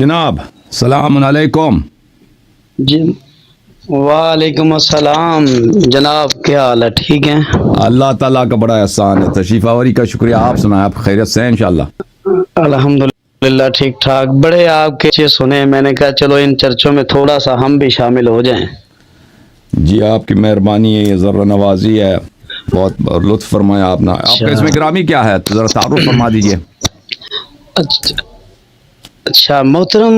جناب السلام علیکم. جی وعلیکم السلام جناب، کیا حال ہے؟ ٹھیک ہیں؟ اللہ تعالیٰ کا بڑا احسان ہے. تشریف آوری کا شکریہ. آپ سنائیں، آپ خیریت سے ہیں انشاءاللہ؟ الحمدللہ ٹھیک ٹھاک. بڑے آپ کے چیز سنے، میں نے کہا چلو ان چرچوں میں تھوڑا سا ہم بھی شامل ہو جائیں. جی آپ کی مہربانی ہے، یہ ذرا نوازی ہے. بہت لطف فرمایا آپ نے. آپ کا اس میں گرامی کیا ہے؟ ذرا تعارف فرما دیجئے. اچھا محترم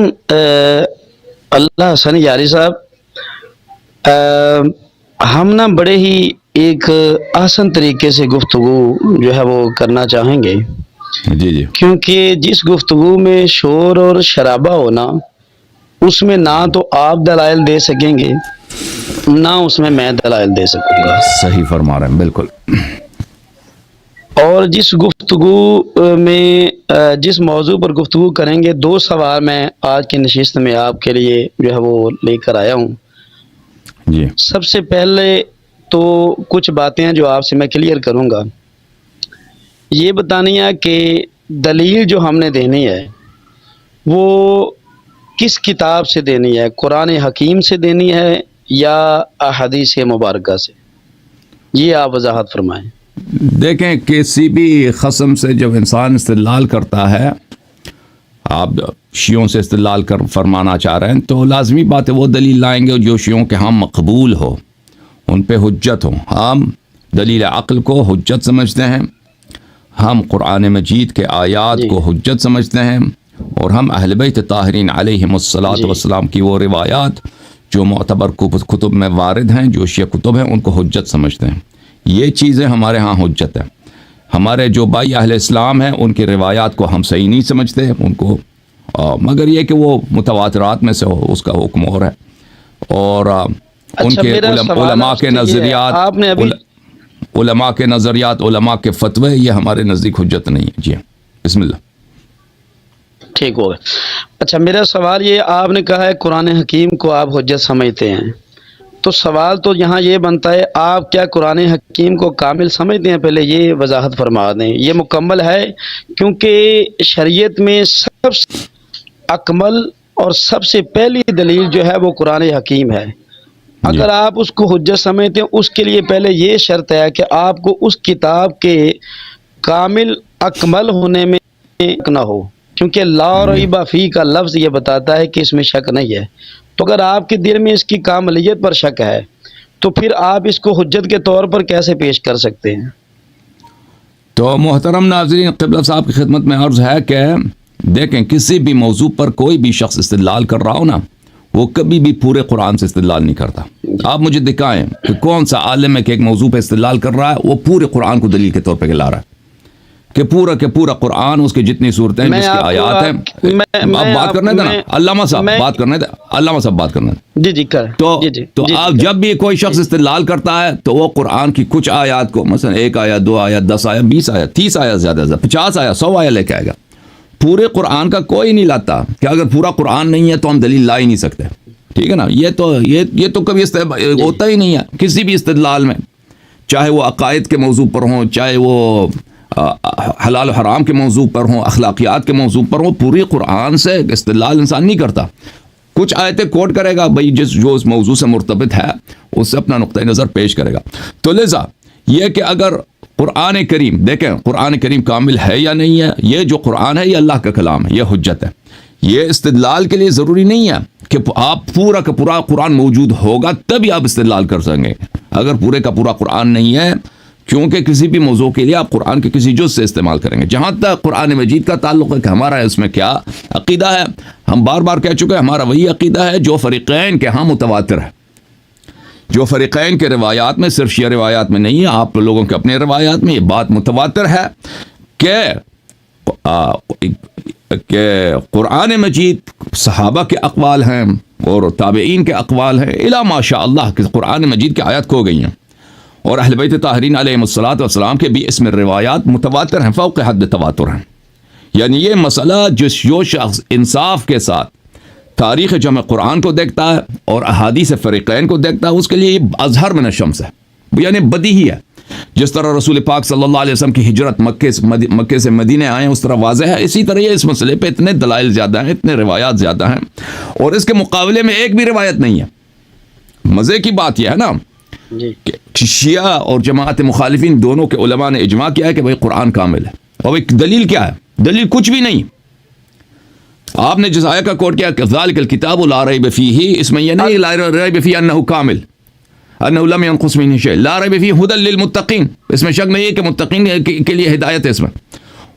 اللہ حسن یاری صاحب، ہم نا بڑے ہی ایک آسان طریقے سے گفتگو جو ہے وہ کرنا چاہیں گے، جی جی کیونکہ جس گفتگو میں شور اور شرابہ ہونا، اس میں نہ تو آپ دلائل دے سکیں گے نہ اس میں دلائل دے سکوں گا. صحیح فرما رہے ہیں بالکل. اور جس گفتگو میں جس موضوع پر گفتگو کریں گے، دو سوال میں آج کی نشست میں آپ کے لیے جو ہے وہ لے کر آیا ہوں. جی سب سے پہلے تو کچھ باتیں جو آپ سے میں کلیئر کروں گا. یہ بتانی ہے کہ دلیل جو ہم نے دینی ہے وہ کس کتاب سے دینی ہے، قرآن حکیم سے دینی ہے یا احادیث مبارکہ سے؟ یہ آپ وضاحت فرمائیں. دیکھیں، کسی بھی قسم سے جب انسان استدلال کرتا ہے، آپ شیعوں سے استدلال فرمانا چاہ رہے ہیں، تو لازمی بات ہے وہ دلیل لائیں گے جو شیعوں کے ہاں مقبول ہو، ان پہ حجت ہو. ہم دلیل عقل کو حجت سمجھتے ہیں، ہم قرآن مجید کے آیات جی کو حجت سمجھتے ہیں، اور ہم اہل بیت طاہرین علیہم الصلاۃ والسلام کی وہ روایات جو معتبر کتب میں وارد ہیں، جو شیعہ کتب ہیں، ان کو حجت سمجھتے ہیں. یہ چیزیں ہمارے ہاں حجت ہیں. ہمارے جو بھائی اہل اسلام ہیں ان کی روایات کو ہم صحیح نہیں سمجھتے ان کو، مگر یہ کہ وہ متواترات میں سے ہو، اس کا حکم اور ہے. اور ان کے علماء کے نظریات، آپ نے ابھی علماء کے نظریات، علماء کے فتوے، یہ ہمارے نزدیک حجت نہیں ہے. جی بسم اللہ. ٹھیک ہو گیا. اچھا میرا سوال یہ، آپ نے کہا ہے قرآن حکیم کو آپ حجت سمجھتے ہیں، تو سوال تو یہاں یہ بنتا ہے، آپ کیا قرآن حکیم کو کامل سمجھتے ہیں؟ پہلے یہ وضاحت فرما دیں. یہ مکمل ہے؟ کیونکہ شریعت میں سب سے اکمل اور سب سے پہلی دلیل جو ہے وہ قرآن حکیم ہے. اگر آپ اس کو حجت سمجھتے ہیں، اس کے لیے پہلے یہ شرط ہے کہ آپ کو اس کتاب کے کامل اکمل ہونے میں شک نہ ہو، کیونکہ لا ریب فیہ کا لفظ یہ بتاتا ہے کہ اس میں شک نہیں ہے. تو اگر آپ کے دل میں اس کی کاملیت پر شک ہے تو پھر آپ اس کو حجت کے طور پر کیسے پیش کر سکتے ہیں؟ تو محترم ناظرین، قبلہ صاحب کی خدمت میں عرض ہے کہ دیکھیں، کسی بھی موضوع پر کوئی بھی شخص استدلال کر رہا ہو نا، وہ کبھی بھی پورے قرآن سے استدلال نہیں کرتا. آپ مجھے دکھائیں کہ کون سا عالم ہے کہ ایک موضوع پہ استدلال کر رہا ہے وہ پورے قرآن کو دلیل کے طور پہ لا رہا ہے، کہ پورا قرآن، اس کی جتنی صورتیں جس کی آیات ہیں. آپ بات کرنے دیں نا، علامہ صاحب بات کرنے دیں، علامہ صاحب بات کرنے دیں. جی کر تو آپ جب بھی کوئی شخص استدلال کرتا ہے تو وہ قرآن کی کچھ آیات کو، مثلا 1 آیت 2 آیت 10 آیت 20 آیت 30 آیت زیادہ 50 آیت 100 آیت لے کے آئے گا. پورے قرآن کا کوئی نہیں لاتا، کہ اگر پورا قرآن نہیں ہے تو ہم دلیل لا ہی نہیں سکتے. ٹھیک ہے نا؟ یہ تو کبھی ہوتا ہی نہیں ہے کسی بھی استدلال میں، چاہے وہ عقائد کے موضوع پر ہوں، چاہے وہ حلال و حرام کے موضوع پر ہوں، اخلاقیات کے موضوع پر ہوں. پوری قرآن سے استدلال انسان نہیں کرتا. کچھ آیتیں کوٹ کرے گا، بھائی جو اس موضوع سے مرتبط ہے اس سے اپنا نقطۂ نظر پیش کرے گا. تو لذا یہ کہ اگر قرآن کریم، دیکھیں قرآن کریم کامل ہے یا نہیں ہے، یہ جو قرآن ہے یہ اللہ کا کلام ہے، یہ حجت ہے. یہ استدلال کے لیے ضروری نہیں ہے کہ آپ پورا کا پورا قرآن موجود ہوگا تبھی آپ استدلال کر سکیں گے. اگر پورے کا پورا قرآن نہیں ہے، کیونکہ کسی بھی موضوع کے لیے آپ قرآن کے کسی جز سے استعمال کریں گے. جہاں تک قرآن مجید کا تعلق ہے کہ ہمارا اس میں کیا عقیدہ ہے، ہم بار بار کہہ چکے ہیں، ہمارا وہی عقیدہ ہے جو فریقین کے ہاں متواتر ہے، جو فریقین کے روایات میں، صرف شیعہ روایات میں نہیں ہے، آپ لوگوں کے اپنے روایات میں یہ بات متواتر ہے کہ قرآن مجید صحابہ کے اقوال ہیں اور تابعین کے اقوال ہیں، الا ماشاء اللہ کہ قرآن مجید کی آیات کھو گئی ہیں. اور اہل بیت طاہرین علیہم الصلاۃ والسلام کے بھی اس میں روایات متواتر ہیں، فوق حد تواتر ہیں. یعنی یہ مسئلہ جو شخص انصاف کے ساتھ تاریخ جمع قرآن کو دیکھتا ہے اور احادیث فریقین کو دیکھتا ہے، اس کے لیے یہ اظہر من الشمس ہے، یعنی بدیہی ہے جس طرح رسول پاک صلی اللہ علیہ وسلم کی ہجرت مکے سے مدینے آئے ہیں اس طرح واضح ہے. اسی طرح یہ اس مسئلے پہ اتنے دلائل زیادہ ہیں, اتنے روایات زیادہ ہیں, اور اس کے مقابلے میں ایک بھی روایت نہیں ہے. مزے کی بات یہ ہے نا کہ شیعہ اور جماعت مخالفین دونوں کے علماء نے اجماع کیا ہے کہ بھائی قرآن کامل ہے. اور دلیل کیا ہے؟ دلیل کچھ بھی نہیں. آپ نے جس آیت کا کوٹ کیا کہ ذالک الکتاب لا ریب فیہ, اس میں یہ نہیں لا ریب فیہ انہ کامل, انہ لم ينقص منہ شیء, لا ریب فیہ ھدی للمتقین, اس میں شک نہیں ہے کہ متقین کے لیے ہدایت ہے. اس میں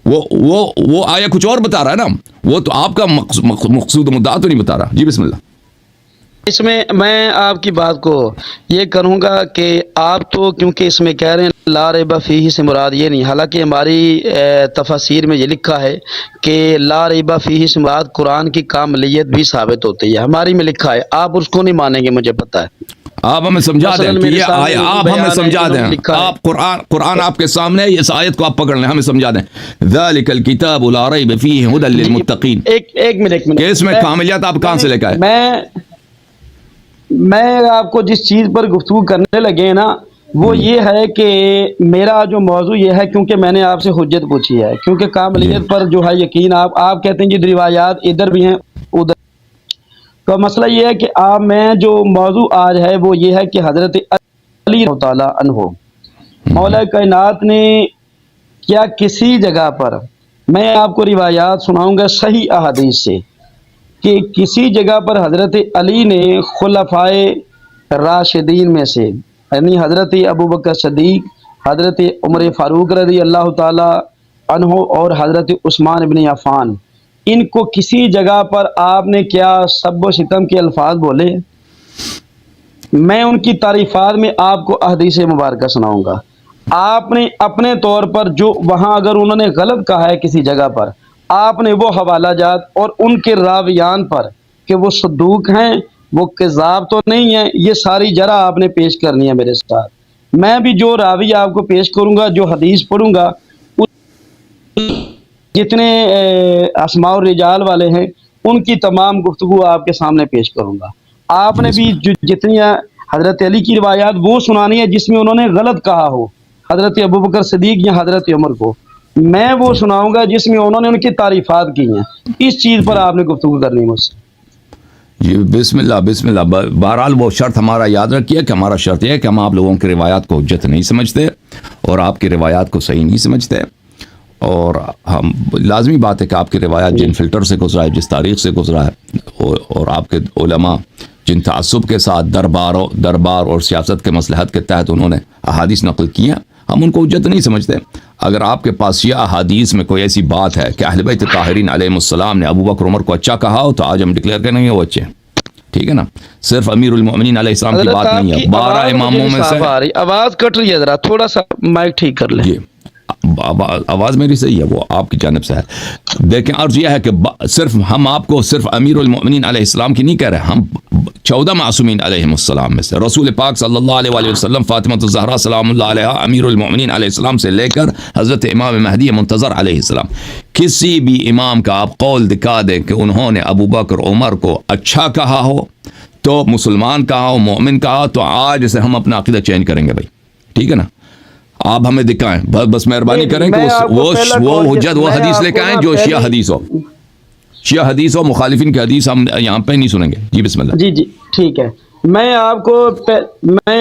وہ آیا کچھ اور بتا رہا ہے نا, وہ تو آپ کا مقصود مدعا تو نہیں بتا رہا. جی بسم اللہ. اس میں میں آپ کی بات کو یہ کروں گا کہ آپ تو کیونکہ اس میں کہہ رہے ہیں لا ریب فیہ سے مراد یہ نہیں, حالانکہ ہماری تفاسیر میں یہ لکھا ہے کہ لا ریب فیہ سے مراد قرآن کی کاملیت بھی ثابت ہوتی ہے, ہماری میں لکھا ہے. آپ اس کو نہیں مانیں گے, مجھے پتہ ہے. آپ ہمیں سمجھا دیں کہ یہ آیت, آپ ہمیں سمجھا دیں, آپ قرآن آپ کے سامنے ہے, اس آیت کو آپ پکڑ لیں, ہمیں سمجھا دیں. ذالک الکتاب لا ریب فیہ ھدی للمتقین, ایک منٹ کہ اس میں کاملیت آپ کہاں سے لے کے آئے؟ میں آپ کو جس چیز پر گفتگو کرنے لگے ہیں نا, وہ یہ ہے کہ میرا جو موضوع یہ ہے, کیونکہ میں نے آپ سے حجت پوچھی ہے, کیونکہ کاملیت پر جو ہے یقین آپ کہتے ہیں جی روایات ادھر بھی ہیں ادھر. تو مسئلہ یہ ہے کہ آپ میں جو موضوع آج ہے وہ یہ ہے کہ حضرت علی رضی اللہ تعالیٰ عنہ مولا کائنات نے کیا کسی جگہ پر, میں آپ کو روایات سناؤں گا صحیح احادیث سے, کہ کسی جگہ پر حضرت علی نے خلفائے راشدین میں سے, یعنی حضرت ابوبکر صدیق, حضرت عمر فاروق رضی اللہ تعالی عنہ اور حضرت عثمان بن عفان, ان کو کسی جگہ پر آپ نے کیا سب و ستم کے الفاظ بولے؟ میں ان کی تعریفات میں آپ کو احادیث مبارکہ سناؤں گا. آپ نے اپنے طور پر جو وہاں اگر انہوں نے غلط کہا ہے کسی جگہ پر, آپ نے وہ حوالہ جات اور ان کے راویان پر کہ وہ صدوق ہیں, وہ کذاب تو نہیں ہیں, یہ ساری جرح آپ نے پیش کرنی ہے میرے ساتھ. میں بھی جو راوی آپ کو پیش کروں گا, جو حدیث پڑھوں گا, جتنے اسماء الرجال والے ہیں ان کی تمام گفتگو آپ کے سامنے پیش کروں گا. آپ نے بھی جتنی حضرت علی کی روایات وہ سنانی ہے جس میں انہوں نے غلط کہا ہو حضرت ابوبکر صدیق یا حضرت عمر کو, میں وہ سناؤں گا جس میں انہوں نے ان کی تعریفات کی ہیں. اس چیز پر آپ نے گفتگو کرنی ہے مجھ سے. جی بسم اللہ بسم اللہ. بہرحال وہ شرط ہمارا یاد رکھیے کہ ہمارا شرط یہ ہے کہ ہم آپ لوگوں کی روایات کو حجت نہیں سمجھتے اور آپ کی روایات کو صحیح نہیں سمجھتے, اور ہم لازمی بات ہے کہ آپ کی روایات جن فلٹر سے گزرا ہے, جس تاریخ سے گزرا ہے, اور آپ کے علماء جن تعصب کے ساتھ دربار اور سیاست کے مصلحت کے تحت انہوں نے احادیث نقل کی ہیں, ہم ان کو حجت نہیں سمجھتے. اگر آپ کے پاس یہ احادیث میں کوئی ایسی بات ہے کہ اہل بیت طاہرین علیہ السلام نے ابو بکر عمر کو اچھا کہا ہو, تو آج ہم ڈکلیئر کریں گے وہ اچھے ہیں, ٹھیک ہے نا. صرف امیر المؤمنین علیہ السلام کی بات نہیں ہے, 12 اماموں میں سے. آواز کٹ رہی ہے, ذرا تھوڑا سا مائک ٹھیک کر لیں. جی آواز میری صحیح ہے, وہ آپ کی جانب سے ہے. دیکھیں عرض یہ ہے کہ صرف ہم آپ کو صرف امیر المؤمنین علیہ السلام کی نہیں کہہ رہے, ہم 14 معصومین علیہ السلام میں سے, رسول پاک صلی اللہ علیہ وآلہ وسلم, فاطمہ الزہرا سلام اللہ علیہا, امیر المؤمنین علیہ السلام سے لے کر حضرت امام مہدی منتظر علیہ السلام, کسی بھی امام کا آپ قول دکھا دیں کہ انہوں نے ابو بکر عمر کو اچھا کہا ہو, تو مسلمان کہا ہو, مومن کہا ہو, تو آج سے ہم اپنا عقیدہ چینج کریں گے بھائی, ٹھیک ہے نا. آپ ہمیں دکھائیں, بس مہربانی کریں کہ وہ حجت وہ حدیث لے کے آئیں جو شیعہ حدیث ہو, شیعہ حدیث ہو, مخالفین کی حدیث ہم یہاں پہ نہیں سنیں گے. جی بسم اللہ. جی ٹھیک ہے. میں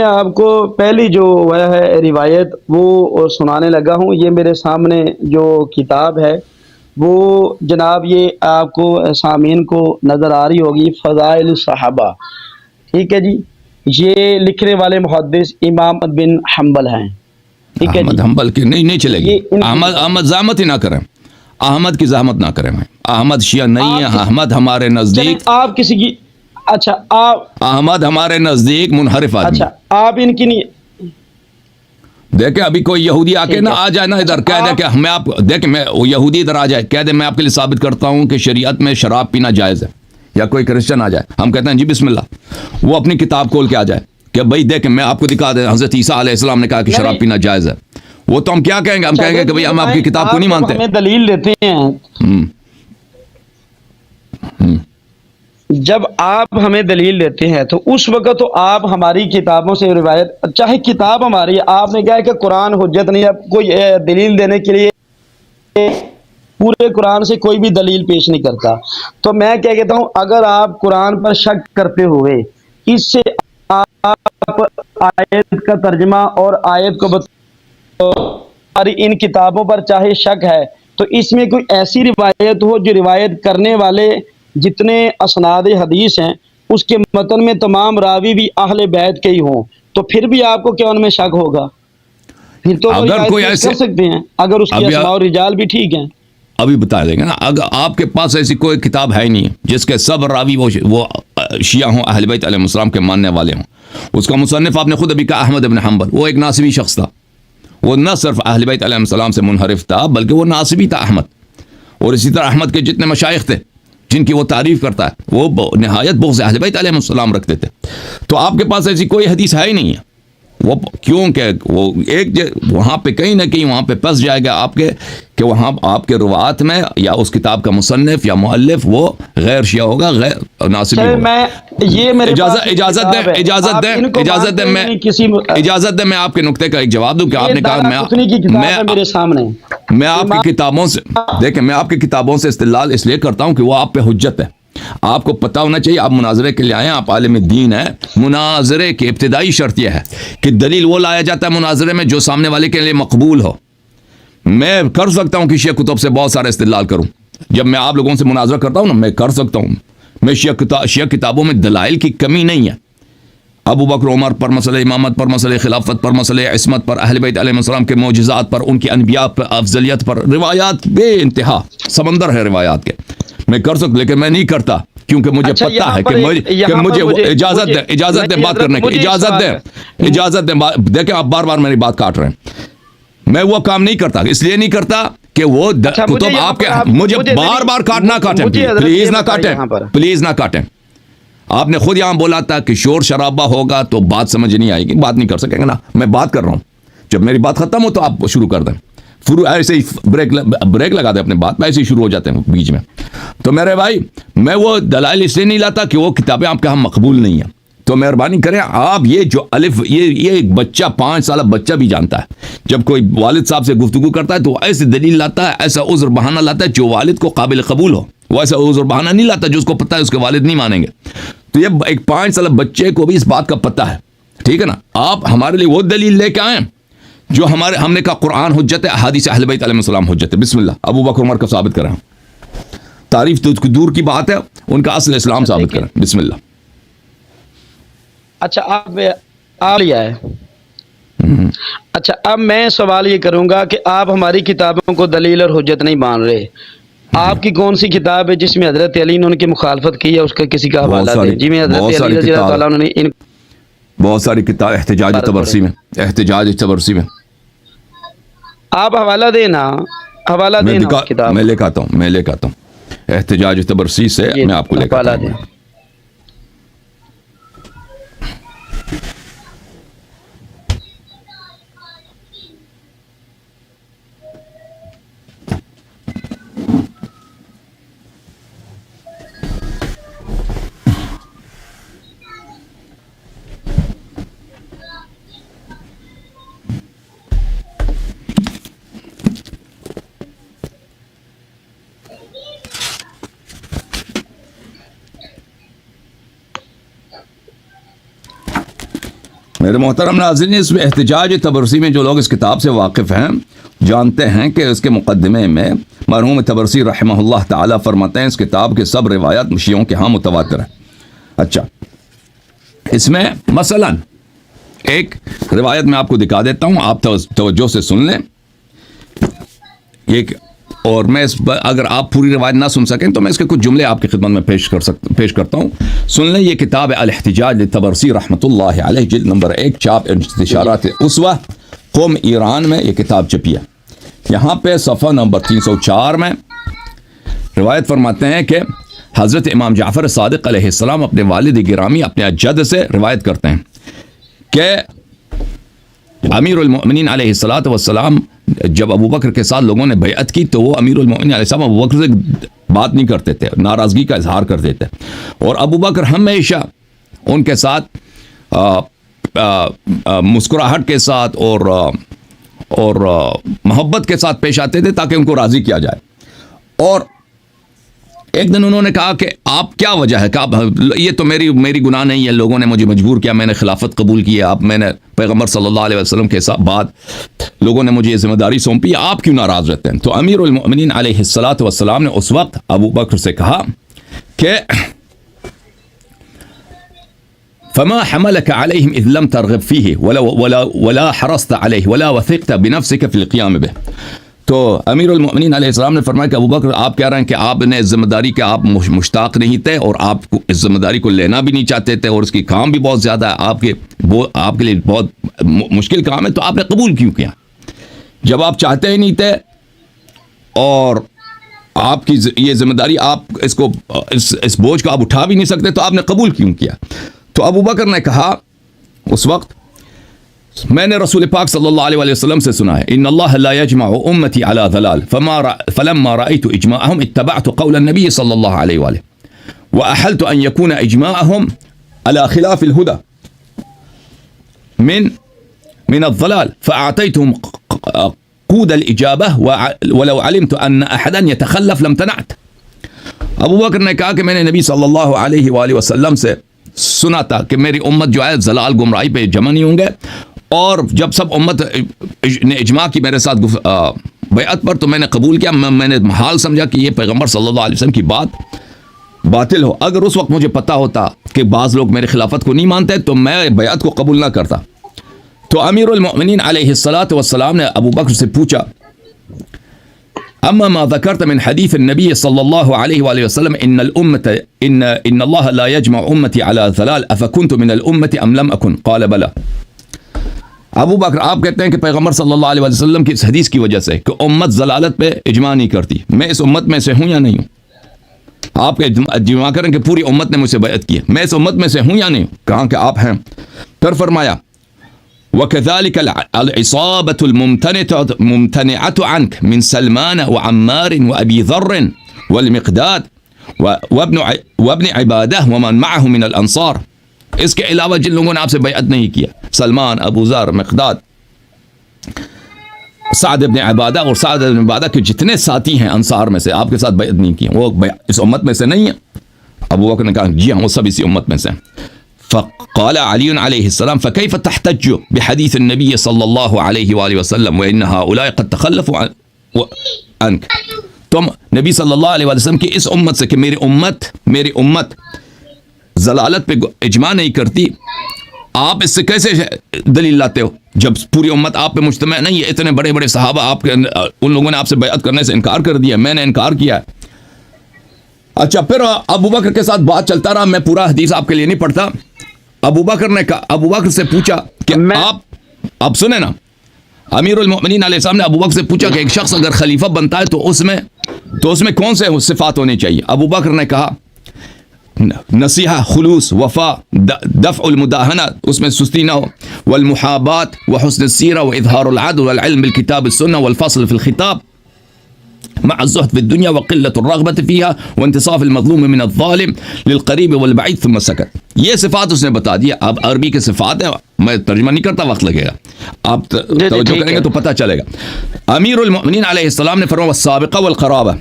آپ کو پہلی جو ہے روایت وہ سنانے لگا ہوں. یہ میرے سامنے جو کتاب ہے وہ جناب یہ آپ کو سامعین کو نظر آ رہی ہوگی, فضائل الصحابہ, ٹھیک ہے جی. یہ لکھنے والے محدث امام بن حنبل ہیں, ٹھیک ہے جی. احمد حنبل کی نہیں چلے گی, احمد زحمت ہی نہ کریں, احمد کی زحمت نہ کریں. احمد شیعہ نہیں ہے, احمد ہمارے نزدیک, آپ کسی کی, اچھا آپ احمد ہمارے نزدیک منحرف آدمی. اچھا آپ ان کی نہیں, دیکھیں ابھی کوئی یہودی آ کے نہ آ جائے نا ادھر, کہہ دے کہ میں آپ دیکھیں, میں یہودی ادھر آ جائے کہہ دے میں آپ کے لیے ثابت کرتا ہوں کہ شریعت میں شراب پینا جائز ہے, یا کوئی کرسچن آ جائے, ہم کہتے ہیں جی بسم اللہ, وہ اپنی کتاب کھول کے آ جائے کہ بھائی دیکھیں میں آپ کو دکھا دیں حضرت عیسیٰ علیہ السلام نے کہا کہ شراب پینا جائز ہے, وہ تو ہم کیا کہیں گے, ہم کہیں گے کہ بھائی ہم آپ کی کتاب کو نہیں مانتے. ہمیں دلیل دیتے ہیں. جب آپ ہمیں دلیل دیتے ہیں تو اس وقت تو آپ ہماری کتابوں سے روایت، چاہے کتاب ہماری، آپ نے کہا ہے کہ قرآن حجت نہیں ہے، کوئی دلیل دینے کے لیے پورے قرآن سے کوئی بھی دلیل پیش نہیں کرتا، تو میں کیا کہتا ہوں، اگر آپ قرآن پر شک کرتے ہوئے اس سے آپ آیت کا ترجمہ اور آیت کو ہماری ان کتابوں پر چاہے شک ہے تو اس میں کوئی ایسی روایت ہو جو روایت کرنے والے جتنے اسناد حدیث ہیں اس کے متن میں تمام راوی بھی اہل بیت کے ہی ہوں، تو پھر بھی آپ کو کیا ان میں شک ہوگا؟ پھر تو وہ اگر روایت کوئی پیش ایسے کر سکتے ہیں اگر اس کی ابھی اسماء اور رجال بھی ٹھیک ہیں۔ ابھی بتا دیں گے نا، اگر آپ کے پاس ایسی کوئی کتاب ہے ہی نہیں جس کے سب راوی وہ شیعہ ہوں، اہل بیت علیہ السلام کے ماننے والے ہوں، اس کا مصنف آپ نے خود ابھی کہا احمد بن حنبل، وہ ایک ناصبی شخص تھا، وہ نہ صرف اہل بیت علیہ السلام سے منحرف تھا بلکہ وہ ناصبی تھا احمد، اور اسی طرح احمد کے جتنے مشائخ تھے جن کی وہ تعریف کرتا ہے وہ نہایت بغض اہل بیت علیہ السلام رکھتے تھے، تو آپ کے پاس ایسی کوئی حدیث ہے ہی نہیں ہے، وہ کیونکہ وہ ایک وہاں پہ کہیں نہ کہیں وہاں پہ پس جائے گا آپ کے کہ وہاں آپ کے روات میں یا اس کتاب کا مصنف یا مؤلف وہ غیر شیعہ ہوگا، غیر ناصبی چلے ہوگا۔ میں یہ میرے پاس اجازت دیں کتاب ہے، اجازت آپ دیں ان کو اجازت مانتے دیں میں نہیں کسی اجازت دیں میں آپ کے نقطے کا ایک جواب دوں کہ آپ نے کہا دارا کی کتاب ہے میرے سامنے، میں آپ کی کتابوں سے دیکھیں، میں آپ کی کتابوں سے استدلال اس لیے کرتا ہوں کہ وہ آپ پہ حجت ہے، آپ کو پتہ ہونا چاہیے، آپ مناظرے کے لیے آئے ہیں، آپ عالم دین ہیں، مناظرے کی ابتدائی شرط یہ ہے کہ دلیل وہ لایا جاتا ہے مناظرے میں جو سامنے والے کے لیے مقبول ہو۔ میں کر سکتا ہوں کہ شیعہ کتب سے بہت سارا استدلال کروں، جب میں آپ لوگوں سے مناظرہ کرتا ہوں نا میں کر سکتا ہوں، میں شیعہ کتابوں میں دلائل کی کمی نہیں ہے، ابو بکر عمر پر، مسئلہ امامت پر، مسئلہ خلافت پر، مسئلہ عصمت پر، اہل بیت علیہ السلام کے معجزات پر، ان کی انبیاء پر افضلیت پر، روایات بے انتہا سمندر ہے روایات کے، میں کر سکتا، لیکن میں نہیں کرتا کیونکہ مجھے پتہ ہے کہ مجھے اجازت دیں بات کرنے کی، اجازت دیں دیکھیں آپ بار بار میری بات کاٹ رہے ہیں، میں وہ کام نہیں کرتا، اس لیے نہیں کرتا کہ وہ کتب آپ کے مجھے بار بار نہ کاٹیں، پلیز نہ کاٹیں، پلیز نہ کاٹیں۔ آپ نے خود یہاں بولا تھا کہ شور شرابہ ہوگا تو بات سمجھ نہیں آئے گی، بات نہیں کر سکیں گے نا، میں بات کر رہا ہوں، جب میری بات ختم ہو تو آپ شروع کر دیں، ایسے ہی بریک لگا دیں اپنے بات میں، ایسے ہی شروع ہو جاتے ہیں بیچ میں۔ تو میرے بھائی میں وہ دلائل اس لیے نہیں لاتا کہ وہ کتابیں آپ کے ہاں مقبول نہیں ہیں، تو مہربانی کریں آپ یہ جو الف یہ ایک بچہ 5 سالہ بچہ بھی جانتا ہے، جب کوئی والد صاحب سے گفتگو کرتا ہے تو ایسے دلیل لاتا ہے، ایسا عذر بہانہ لاتا ہے جو والد کو قابل قبول ہو، وہ ایسا عذر بہانہ نہیں لاتا جو اس کو پتہ ہے اس کے والد نہیں مانیں گے، تو یہ ایک 5 سالہ بچے کو بھی اس بات کا پتہ ہے، ٹھیک ہے نا، آپ ہمارے لیے وہ دلیل لے کے آئیں جو ہم نے کہا قرآن حجت ہے، احادیث اہل بیت علیہ السلام حجت ہے، بسم اللہ ابو بکر عمر کا ثابت کریں، تعریف تو دور کی بات ہے، ان کا اصل اسلام ثابت کریں، بسم اللہ۔ اچھا آپ لیا ہے، اچھا اب میں سوال یہ کروں گا کہ آپ ہماری کتابوں کو دلیل اور حجت نہیں مان رہے، آپ کی کون سی کتاب ہے جس میں حضرت علی نے ان کی مخالفت کی ہے، اس کا کسی کا حوالہ دیں جی میں حضرت علی رضی اللہ تعالیٰ نے ان بہت ساری کتاب احتجاج تبرسی میں آپ حوالہ دینا، حوالہ دینا کتاب میں لے کے آتا ہوں احتجاج تبرسی سے میں آپ کو لے کے آتا ہوں۔ میرے محترم ناظرین، اس میں احتجاج تبرسی میں جو لوگ اس کتاب سے واقف ہیں جانتے ہیں کہ اس کے مقدمے میں مرحوم تبرسی رحمہ اللہ تعالی فرماتے ہیں اس کتاب کے سب روایات شیعوں کے ہاں متواتر ہیں۔ اچھا، اس میں مثلا ایک روایت میں آپ کو دکھا دیتا ہوں، آپ توجہ سے سن لیں، اور میں اگر آپ پوری روایت نہ سن سکیں تو میں اس کے کچھ جملے آپ کی خدمت میں پیش کرتا ہوں، سن لیں۔ یہ کتاب ہے الاحتجاج للتبرسی رحمۃ اللہ علیہ، جلد نمبر 1، چھاپ انتشارات اسوہ قم ایران میں یہ کتاب چھپی ہے۔ یہاں پہ صفحہ نمبر 304 میں روایت فرماتے ہیں کہ حضرت امام جعفر صادق علیہ السلام اپنے والد گرامی اپنے جد سے روایت کرتے ہیں کہ امیر المؤمنین علیہ الصلاۃ والسلام جب ابو بکر کے ساتھ لوگوں نے بیعت کی تو وہ امیر المومنین علیہ السلام ابو بکر سے بات نہیں کرتے تھے, ناراضگی کا اظہار کرتے تھے, اور ابو بکر ہمیشہ ان کے ساتھ مسکراہٹ کے ساتھ اور محبت کے ساتھ پیش آتے تھے تاکہ ان کو راضی کیا جائے. اور ایک دن انہوں نے کہا کہ آپ کیا وجہ ہے, کہا یہ تو میری گناہ نہیں ہے, لوگوں نے مجھے مجبور کیا, میں نے خلافت قبول کی ہے, میں نے پیغمبر صلی اللہ علیہ وسلم کے بعد لوگوں نے مجھے یہ ذمہ داری سونپی, آپ کیوں ناراض رہتے ہیں؟ تو امیر المؤمنین علیہ الصلاۃ والسلام نے اس وقت ابو بکر سے کہا کہ فما حملك عليهم اذ لم ترغب فيه ولا حرصت عليه ولا وثقت بنفسك في القيام به. تو امیر المؤمنین علیہ السلام نے فرمایا کہ ابو بکر آپ کہہ رہے ہیں کہ آپ نے اس ذمہ داری کے آپ مشتاق نہیں تھے اور آپ کو اس ذمہ داری کو لینا بھی نہیں چاہتے تھے, اور اس کی کام بھی بہت زیادہ ہے, آپ کے لیے بہت مشکل کام ہے, تو آپ نے قبول کیوں کیا؟ جب آپ چاہتے ہی نہیں تھے اور آپ کی یہ ذمہ داری آپ اس بوجھ کو آپ اٹھا بھی نہیں سکتے, تو آپ نے قبول کیوں کیا؟ تو ابو بکر نے کہا اس وقت, میں نے رسول پاک صلی اللہ علیہ وسلم سے سنا ہے, ان اللہ لا یجمع امتی علی ضلال فلما رأیت اجماعهم اتبعت قول النبی صلی اللہ علیہ وآلہ واحلت ان یکون اجماعهم على خلاف الهدى من الضلال فاعطيتهم قود الاجابه ولو علمت ان احدا يتخلف لم تنعت. ابو بکر نے کہا کہ میں نے نبی صلی اللہ علیہ وآلہ وسلم سے سنا تھا کہ میری امت جو ہے ضلال گمراہی پہ جمع نہیں ہوں گے, اور جب سب امت نے اجماع کی میرے ساتھ بیعت پر تو میں نے قبول کیا. میں نے محال سمجھا کہ یہ پیغمبر صلی اللہ علیہ وسلم کی بات باطل ہو. اگر اس وقت مجھے پتا ہوتا کہ بعض لوگ میری خلافت کو نہیں مانتے تو میں بیعت کو قبول نہ کرتا. تو امیر المؤمنین علیہ الصلاۃ والسلام نے ابو بکر سے پوچھا, اما ما ذکرت من حدیث النبی صلی اللہ علیہ وآلہ وسلم ان اللہ لا یجمع امتی علی ضلال افکنت من الامت ام لم اکن قال بلا. ابو بکر آپ کہتے ہیں کہ پیغمبر صلی اللہ علیہ وسلم کی اس حدیث کی وجہ سے کہ امت ضلالت پہ اجماع نہیں کرتی, میں اس امت میں سے ہوں یا نہیں ہوں؟ آپ کے اجماع کریں کہ پوری امت نے مجھ سے بیعت کی ہے, میں اس امت میں سے ہوں یا نہیں ہوں؟ کہاں کہ آپ ہیں. پھر فرمایا وكذلك العصابة الممتنعة عنك من سلمان وعمار وأبي ذر والمقداد وابن عبادة ومن معه من الأنصار. اس کے علاوہ جن لوگوں نے آپ سے بیعت نہیں کیا, سلمان, ابو ذر, مقداد, سعد ابن عبادہ, اور سعد ابن عبادہ کے جتنے ساتھی ہیں انصار میں سے آپ کے ساتھ بیعت نہیں کی, وہ اس امت میں سے نہیں ہیں. ابو بکر نے کہا جی ہاں وہ سب اسی امت میں سے ہیں. فقال علی علیہ السلام فكيف تحتج بحديث النبي صلى الله عليه وآلہ وسلم وإن هؤلاء قد تخلفوا عنك. تم نبی صلی اللہ علیہ وسلم کی اس امت سے کہ میری امت ضلالت پہ اجماع نہیں کرتی, آپ اس سے کیسے دلیل لاتے ہو جب پوری امت آپ پہ مجتمع نہیں ہے؟ اتنے بڑے بڑے صحابہ آپ کے ان لوگوں نے آپ سے بیعت کرنے سے انکار کر دیا, میں نے انکار کیا ہے. اچھا پھر ابو بکر کے ساتھ بات چلتا رہا, میں پورا حدیث آپ کے لیے نہیں پڑھتا. ابو بکر نے کہا, ابو بکر سے پوچھا کہ آپ سنیں نا, امیر المؤمنین علیہ السلام نے ابو بکر سے پوچھا کہ ایک شخص اگر خلیفہ بنتا ہے تو اس میں کون سے صفات ہونے چاہیے؟ ابو بکر نے کہا نصیحہ, خلوص, وفا, دفع المداہنہ, اس میں سستی نہ ہو, والمحابات وحسن السیرہ واظہار العدل والعلم بالکتاب السنہ والفصل فی الخطاب مع الزهد في الدنيا وقلة الرغبة فيها وانتصاف المظلوم من الظالم للقريب والبعيد ثم سكت. یہ صفات اس نے بتا دیا. اب عربی کے صفات ہیں, میں ترجمہ نہیں کرتا, وقت لگے گا, آپ توجہ کریں گے تو پتہ چلے گا. امیر المؤمنین علیہ السلام نے فرمایا السابقہ والقرابہ.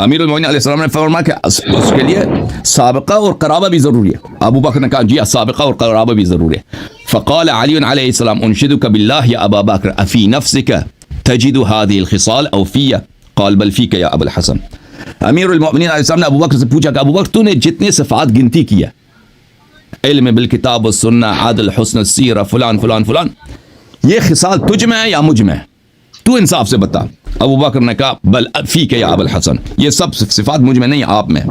امیر المؤمنین علیہ السلام نے فرمایا کہ اس کے لیے سابقہ اور قرابہ بھی ضروری ہے. ابو بکر نے کہا جی سابقہ اور قرابہ بھی ضروری ہے. فقال علی علیہ السلام انشدک باللہ یا ابا بکر افی نفسک تجد هذه الخصال او فیہ قال بل فیک یا ابو الحسن. امیر المؤمنین علیہ السلام نے ابو بکر سے پوچھا کہ ابو بکر تو نے جتنے صفات گنتی کیا, علم بالکتاب والسنہ, عدل, حسن السیرہ, فلان فلان فلان, یہ خصال تجھ میں ہے یا مجھ میں ہے؟ تو انصاف سے بتا. ابو بکر نے کہا بل فیک یا ابو الحسن, یہ سب صفات مجھ میں نہیں, آپ میں.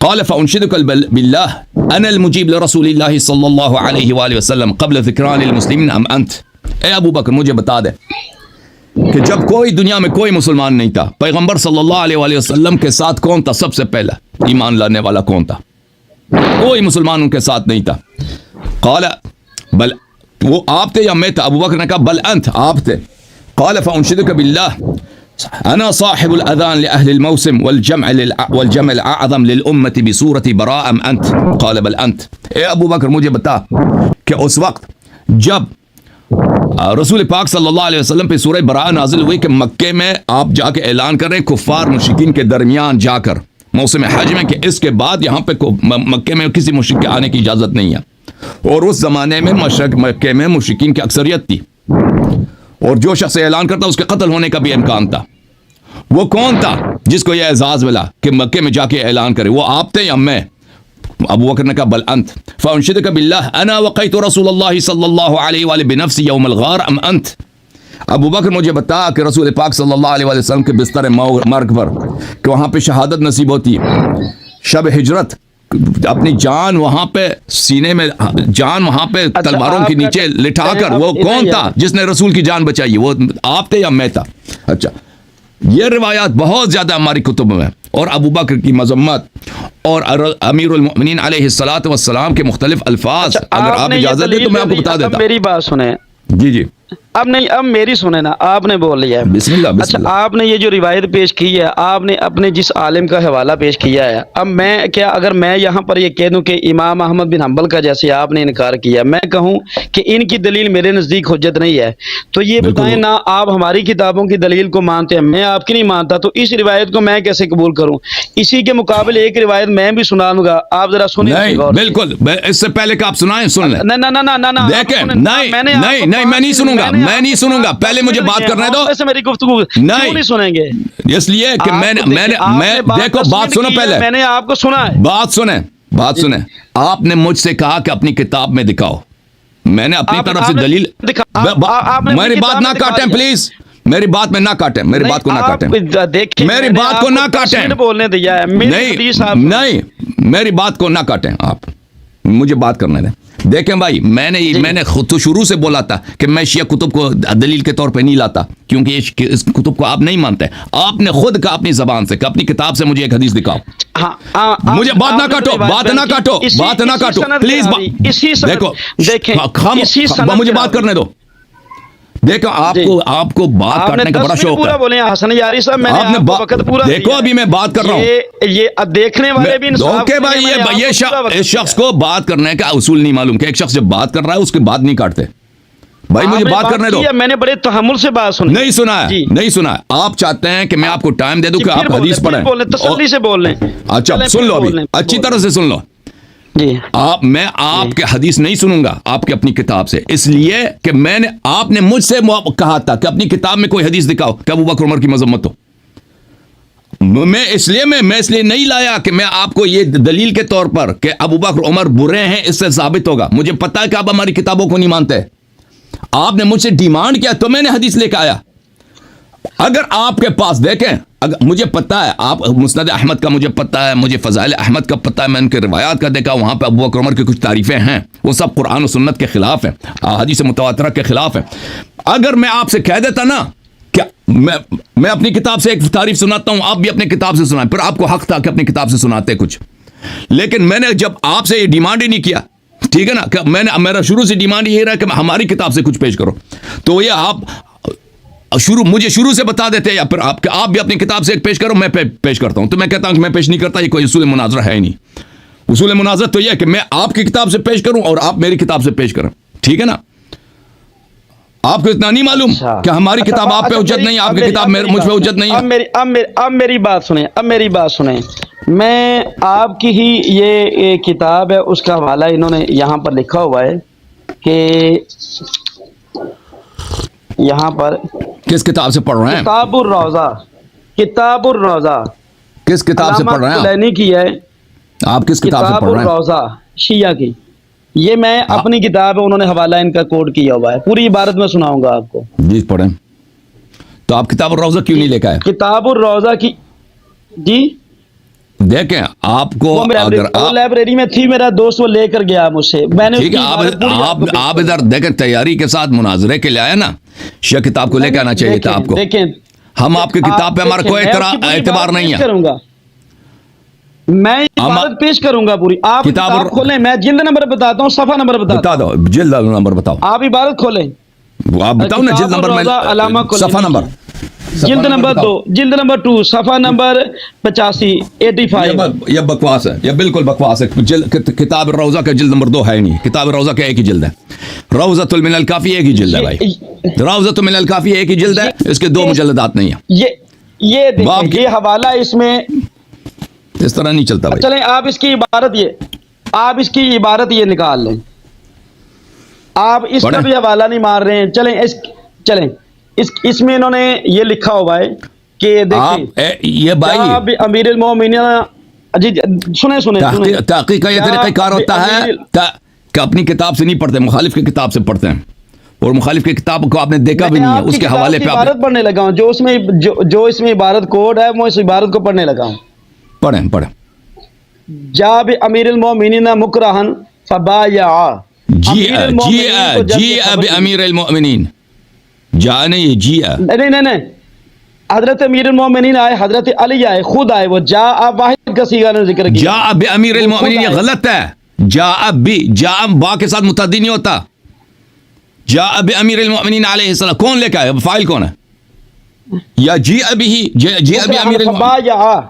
قال فانشدک باللہ انا المجیب لرسول اللہ صلی اللہ علیہ وآلہ وسلم قبل ذکران المسلمین ام انت. اے ابو بکر مجھے بتا دے کہ جب کوئی دنیا میں کوئی مسلمان نہیں تھا, پیغمبر صلی اللہ علیہ وآلہ وسلم کے ساتھ کون تھا سب سے پہلا ایمان لانے والا کون تھا؟ کوئی مسلمان ان کے ساتھ نہیں تھا. قال بل وہ آپ تھے یا میں تھا؟ ابو بکر نے کہا بل انت, آپ تھے. قال فأنشدك بالله أنا صاحب الأذان لأهل الموسم والجمع الأعظم للأمة بصورة براء أم أنت قال بل أنت. اے ابو بکر مجھے بتا کہ اس وقت جب رسول پاک صلی اللہ علیہ وسلم پہ سورہ براء نازل ہوئی کہ مکے میں آپ جا کے اعلان کر رہے ہیں کفار مشرکین کے درمیان جا کر موسم حج میں کہ اس کے بعد یہاں پہ مکے میں کسی مشرک کے آنے کی اجازت نہیں ہے، اور اس زمانے میں مکے میں مشرکین کی اکثریت تھی، اور جو شخص اعلان کرتا اس کے قتل ہونے کا بھی امکان تھا۔ وہ کون تھا جس کو یہ اعزاز ملا کہ مکے میں جا کے اعلان کرے؟ وہ آپ تھے یا میں؟ ابو بکر نے کہا بل انت فانشدک باللہ انا وقیت رسول اللہ صلی اللہ علیہ وآلہ بنفسی یوم الغار ام انت. ابو بکر مجھے بتا کہ رسول پاک صلی اللہ علیہ وآلہ وسلم کے بستر مرگ پر کہ وہاں پہ شہادت نصیب ہوتی ہے، شب ہجرت، اپنی جان وہاں پہ سینے میں، جان وہاں پہ تلواروں کے نیچے لٹا کر، وہ کون تھا جس نے رسول کی جان بچائی؟ وہ آپ تھے یا میں تھا؟ اچھا، یہ روایات بہت زیادہ ہماری کتب میں، اور ابو بکر کی مذمت اور امیر المؤمنین علیہ الصلوۃ والسلام کے مختلف الفاظ، اگر آپ اجازت دیں تو میں آپ کو بتا دیتا ہوں۔ میری بات سنیں جی اب نہیں، اب میری سنیں نا، آپ نے بول لیا ہے، بسم اللہ بسم اچھا اللہ۔ آپ نے یہ جو روایت پیش کی ہے، آپ نے اپنے جس عالم کا حوالہ پیش کیا ہے، اب میں کیا اگر میں یہاں پر یہ کہہ دوں کہ امام احمد بن حنبل کا جیسے آپ نے انکار کیا، میں کہوں کہ ان کی دلیل میرے نزدیک حجت نہیں ہے، تو یہ بالکل۔ بتائیں نا، آپ ہماری کتابوں کی دلیل کو مانتے ہیں، میں آپ کی نہیں مانتا، تو اس روایت کو میں کیسے قبول کروں؟ اسی کے مقابلے ایک روایت میں بھی سنا دوں گا، آپ ذرا سنیں۔ نہیں بالکل، اس سے پہلے کہ آپ سنائیں سن لیں۔ نہ دیکھیں، نہیں میں نہیں سنوں گا، میں نہیں سنوں گا، پہلے مجھے بات کرنے دو۔ ایسے میری گفتگو نہیں سنیں گے، اس لیے کہ میں دیکھو بات سنو، پہلے میں نے آپ کو سنا ہے، بات سنیں۔ آپ نے مجھ سے کہا کہ اپنی کتاب میں دکھاؤ، میں نے اپنی طرف سے دلیل، میری بات نہ کاٹیں پلیز، میری بات میں نہ کاٹیں، میری بات کو نہ کاٹیں، میری بات کو نہ کاٹیں، بولنے دیا ہے، نہیں میری بات کو نہ کاٹیں، آپ مجھے بات کرنے دیں۔ دیکھیں بھائی، میں نے خود تو شروع سے بولا تھا کہ میں شیعہ کتب کو دلیل کے طور پہ نہیں لاتا، کیونکہ اس کتب کو آپ نہیں مانتے۔ آپ نے خود کہا اپنی زبان سے کہ اپنی کتاب سے مجھے ایک حدیث دکھاؤ۔ مجھے بات نہ کاٹو پلیز، دیکھو مجھے بات کرنے دو۔ دیکھو آپ کو بات کرنے کا بڑا شوق ہے، حسن یاری صاحب، میں نے وقت پورا دیکھو ابھی میں بات کر رہا ہوں، یہ دیکھنے والے بھی اوکے بھائی، یہ اس شخص کو بات کرنے کا اصول نہیں معلوم کہ ایک شخص جب بات کر رہا ہے اس کے بعد نہیں کاٹتے۔ بھائی مجھے بات کرنے دو، میں نے بڑے تحمل سے بات سنی، نہیں سنا ہے۔ آپ چاہتے ہیں کہ میں آپ کو ٹائم دے دوں کہ آپ حدیث پڑھیں، تسلی سے بول لیں۔ اچھا سن لو، ابھی اچھی طرح سے سن لو۔ میں آپ کے حدیث نہیں سنوں گا آپ کی اپنی کتاب سے، اس لیے کہ آپ نے مجھ سے کہا تھا کہ اپنی کتاب میں کوئی حدیث دکھاؤ کہ ابو بکر عمر کی مذمت ہو۔ میں اس لیے نہیں لایا کہ میں آپ کو یہ دلیل کے طور پر کہ ابو بکر عمر برے ہیں اس سے ثابت ہوگا۔ مجھے پتا ہے کہ آپ ہماری کتابوں کو نہیں مانتے، آپ نے مجھ سے ڈیمانڈ کیا تو میں نے حدیث لے کے آیا۔ اگر آپ کے پاس دیکھیں، اگر مجھے پتا ہے، آپ مسند احمد کا مجھے پتا ہے، مجھے فضائل احمد کا پتا ہے، میں ان کے روایات کا دیکھا، وہاں پہ ابو بکر عمر کی کچھ تعریفیں ہیں، وہ سب قرآن و سنت کے خلاف ہیں، حدیث متواترہ کے خلاف ہیں۔ اگر میں آپ سے کہہ دیتا نا کہ میں اپنی کتاب سے ایک تعریف سناتا ہوں، آپ بھی اپنی کتاب سے سنائیں، پھر آپ کو حق تھا کہ اپنی کتاب سے سناتے کچھ، لیکن میں نے جب آپ سے یہ ڈیمانڈ ہی نہیں کیا، ٹھیک ہے نا، کہ میرا شروع سے ڈیمانڈ یہ رہا کہ ہماری کتاب سے کچھ پیش کرو، تو یہ آپ مجھے شروع سے بتا دیتے، یا پھر آپ بھی اپنی کتاب سے ایک پیش کرو، میں پیش کرتا ہوں، تو میں کہتا ہوں کہ میں پیش نہیں کرتا، یہ کوئی اصول مناظرہ ہے ہی نہیں۔ اصول مناظرہ تو یہ ہے کہ میں آپ کی کتاب سے پیش کروں اور آپ میری کتاب سے پیش کریں، ٹھیک ہے نا؟ آپ کو اتنا نہیں معلوم کہ ہماری کتاب آپ پہ حجت نہیں، آپ کی کتاب مجھ پہ حجت نہیں ہے؟ اب میری بات سنیں، میں آپ کی ہی یہ کتاب ہے، اس کا حوالہ انہوں نے یہاں پر لکھا ہوا ہے کہ یہاں پر کس کتاب سے پڑھ رہے ہیں؟ کتاب الروضہ کس کتاب سے پڑھ رہے ہیں کلینی کی ہے؟ آپ کس کتاب سے پڑھ رہے ہیں؟ کتاب الروضہ شیعہ کی، یہ میں اپنی کتاب ہے، انہوں نے حوالہ ان کا کوڈ کیا ہوا ہے، پوری عبارت میں سناؤں گا آپ کو۔ جی پڑھیں۔ تو آپ کتاب الروضہ کیوں نہیں لے کے آئے؟ کتاب الروضہ کی، جی دیکھیں آپ کو اگر لائبریری میں تھی، میرا دوست وہ لے کر گیا مجھ سے، میں نے ٹھیک ہے، آپ ادھر دیکھیں، تیاری کے ساتھ مناظرے کے لیے آئے نا، شیعہ کتاب کو لے کے آنا چاہیے تھا آپ کو۔ ہم آپ کی کتاب پہ ہمارا کوئی اعتبار نہیں ہے، میں عبارت پیش کروں گا پوری، آپ کتاب کھولیں، میں جلد نمبر بتاتا ہوں، صفحہ نمبر بتا دو، جلد نمبر بتاؤ، آپ عبارت کھولیں، وہ آپ بتاؤ نا جلد نمبر علامہ میں صفحہ نمبر جلد نمبر 2 جلد نمبر 2 صفحہ نمبر 85 یہ بکواس ہے، یہ بالکل بکواس ہے. کتاب الروضہ کا جلد نمبر 2 ہے ہی نہیں. کتاب الروضہ کا ایک ہی جلد ہے. روضۃ من الکافی ایک ہی جلد ہے بھائی. روضۃ من الکافی ایک ہی جلد ہے، اس کے 2 مجلدات نہیں ہیں. یہ دیکھیں، یہ حوالہ اس میں اس طرح نہیں چلتا بھائی. چلیں آپ اس کی عبارت یہ نکال لیں. آپ اس کا بھی حوالہ نہیں مار رہے ہیں. چلیں اس میں انہوں نے یہ لکھا ہوا ہے کہ دیکھیں یہ بھائی امیر المومنین جی سنیں تحقیق کا یہ طریقہ کار ہوتا ہے کہ اپنی کتاب سے نہیں پڑھتے، مخالف کی کتاب سے پڑھتے ہیں، اور مخالف کی کتاب کو آپ نے دیکھا بھی نہیں ہے، اس کے حوالے پہ عبارت پڑھنے لگا ہوں جو اس میں عبارت کوڈ ہے، میں اس عبارت کو پڑھنے لگا ہوں. پڑھیں جاب امیر المومنین مکرہن فبایعا. جی اب امیر المؤمنین جا نہیں جی نہیں حضرت امیر المومنین آئے، حضرت علی آئے، خود آئے، وہ جا اب واحد کا صیغہ نے ذکر کیا. جا اب امیر المؤمنین یہ غلط ہے. جا اب بھی جا با کے ساتھ متعدی نہیں ہوتا. جا اب امیر المؤمنین علیہ السلام کون لے کے آئے؟ فاعل کون ہے؟ یا جی اب ہی جی اب امیر المؤمنین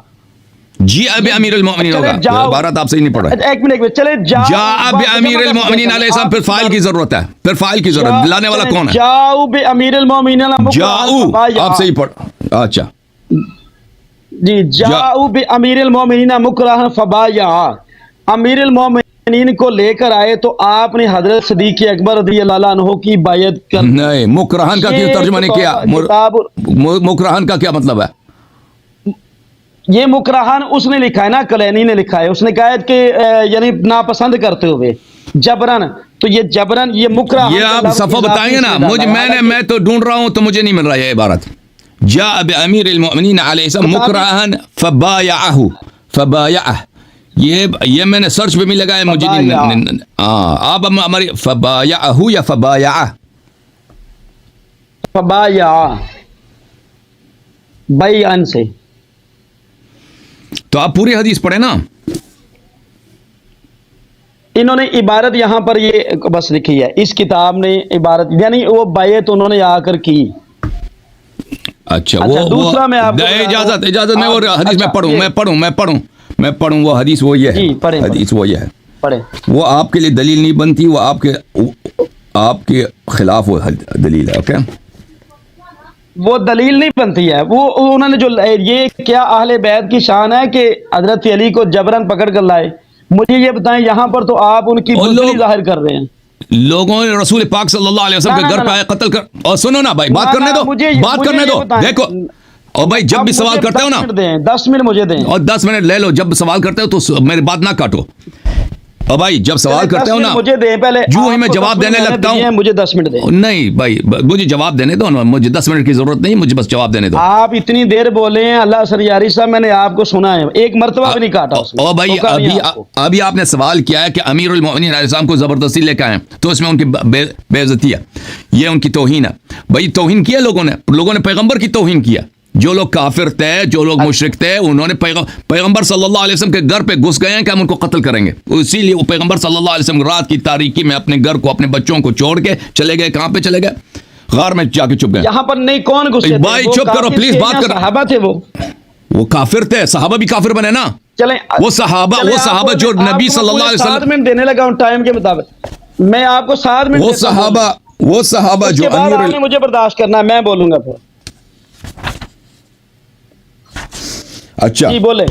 جی اب امیر المؤمنین ہوگا. عبارت آپ صحیح نہیں پڑھ رہے. ایک منٹ چلے جا اب امیر المؤمنین علیہ السلام، پھر فاعل کی ضرورت ہے، پھر فاعل کی ضرورت. لانے والا کون ہے؟ جاؤ بے امیر المؤمنین جاؤ آپ صحیح پڑھ. اچھا جی جاؤ بے امیر المؤمنین مکرہن فبایعا. امیر المؤمنین کو لے کر آئے تو آپ نے حضرت صدیق اکبر رضی اللہ عنہ کی بیعت کر. نہیں، مکرہن کا کیوں ترجمہ نہیں کیا؟ مکرہن کا کیا مطلب ہے؟ یہ مکرہن اس نے لکھا ہے نا، کلینی نے لکھا ہے. اس نے کہا ہے کہ یعنی ناپسند کرتے ہوئے جبرن. تو یہ جبرن یہ مکرہن، یہ آپ صفحہ بتائیں گے نا مجھے. میں تو ڈھونڈ رہا ہوں تو مجھے نہیں مل رہا یہ عبارت. جاء بامیر المؤمنین علیہ السلام مکرہن فبایعہ. یہ میں نے سرچ پہ بھی لگایا، مجھے نہیں. آپ ہماری فبایعہ یا فبایعہ؟ فبایعہ بیعن سے. تو آپ پوری حدیث پڑھیں نا. انہوں نے عبارت یہاں پر یہ بس لکھی ہے اس کتاب نے عبارت، یعنی وہ بیعت انہوں نے آ کر کی. اچھا دوسرا میں آپ اجازت میں وہ حدیث میں پڑھوں وہ حدیث وہ یہ ہے. حدیث وہ یہ ہے، پڑھیں. وہ آپ کے لیے دلیل نہیں بنتی، وہ آپ کے خلاف وہ دلیل ہے. اوکے وہ دلیل نہیں بنتی ہے. وہ انہوں نے جو یہ کیا اہل بیت کی شان ہے کہ حضرت علی کو جبرن پکڑ کر لائے. مجھے یہ بتائیں یہاں پر تو آپ ان کی بزدلی ظاہر کر رہے ہیں. لوگوں نے رسول پاک صلی اللہ علیہ وسلم کے گھر پہ آئے قتل کر. اور سنو نا بھائی، بات کرنے دو. دیکھو اور بھائی جب بھی سوال کرتے ہو نا 10 منٹ مجھے دیں، اور 10 منٹ لے لو. جب سوال کرتے ہو تو میری بات نہ کاٹو. اور بھائی جب سوال کرتے ہو نا مجھے دیں پہلے. جو ہی میں جواب دینے لگتا ہوں مجھے 10 منٹ دیں. نہیں بھائی مجھے جواب دینے دو نا. مجھے 10 منٹ کی ضرورت نہیں، مجھے بس جواب دینے دو. آپ اتنی دیر بولے ہیں اللہ سریاری صاحب، میں نے آپ کو سنا ہے، ایک مرتبہ بھی نہیں کاٹا. اور بھائی ابھی آپ نے سوال کیا ہے کہ امیر المؤمنین علیہ السلام کو زبردستی لے کے آئے تو اس میں ان کی بے عزتی ہے، یہ ان کی توہین ہے. بھائی توہین کیا لوگوں نے پیغمبر کی توہین کیا. جو لوگ کافر تھے، جو لوگ مشرک تھے، انہوں نے پیغمبر صلی اللہ علیہ وسلم کے گھر پہ گھس گئے ہیں کہ ہم ان کو قتل کریں گے. اسی لیے وہ پیغمبر صلی اللہ علیہ وسلم رات کی تاریکی میں اپنے گھر کو، اپنے بچوں کو چھوڑ کے چلے گئے. کہاں پہ چلے گئے؟ غار میں جا کے چھپ گئے. یہاں پر نہیں کون گھسے؟ بھائی چپ کرو پلیز، بات کرو. صحابہ تھے، وہ کافر تھے. صحابہ بھی کافر بنے نا. چلیں وہ صحابہ جو نبی صلی اللہ علیہ وسلم 7 منٹ دینے لگا ہوں ٹائم کے مطابق. میں آپ کو 7 منٹ. وہ صحابہ جو امیر مجھے برداشت کرنا ہے، میں بولوں گا پھر. اچھا جی بولے.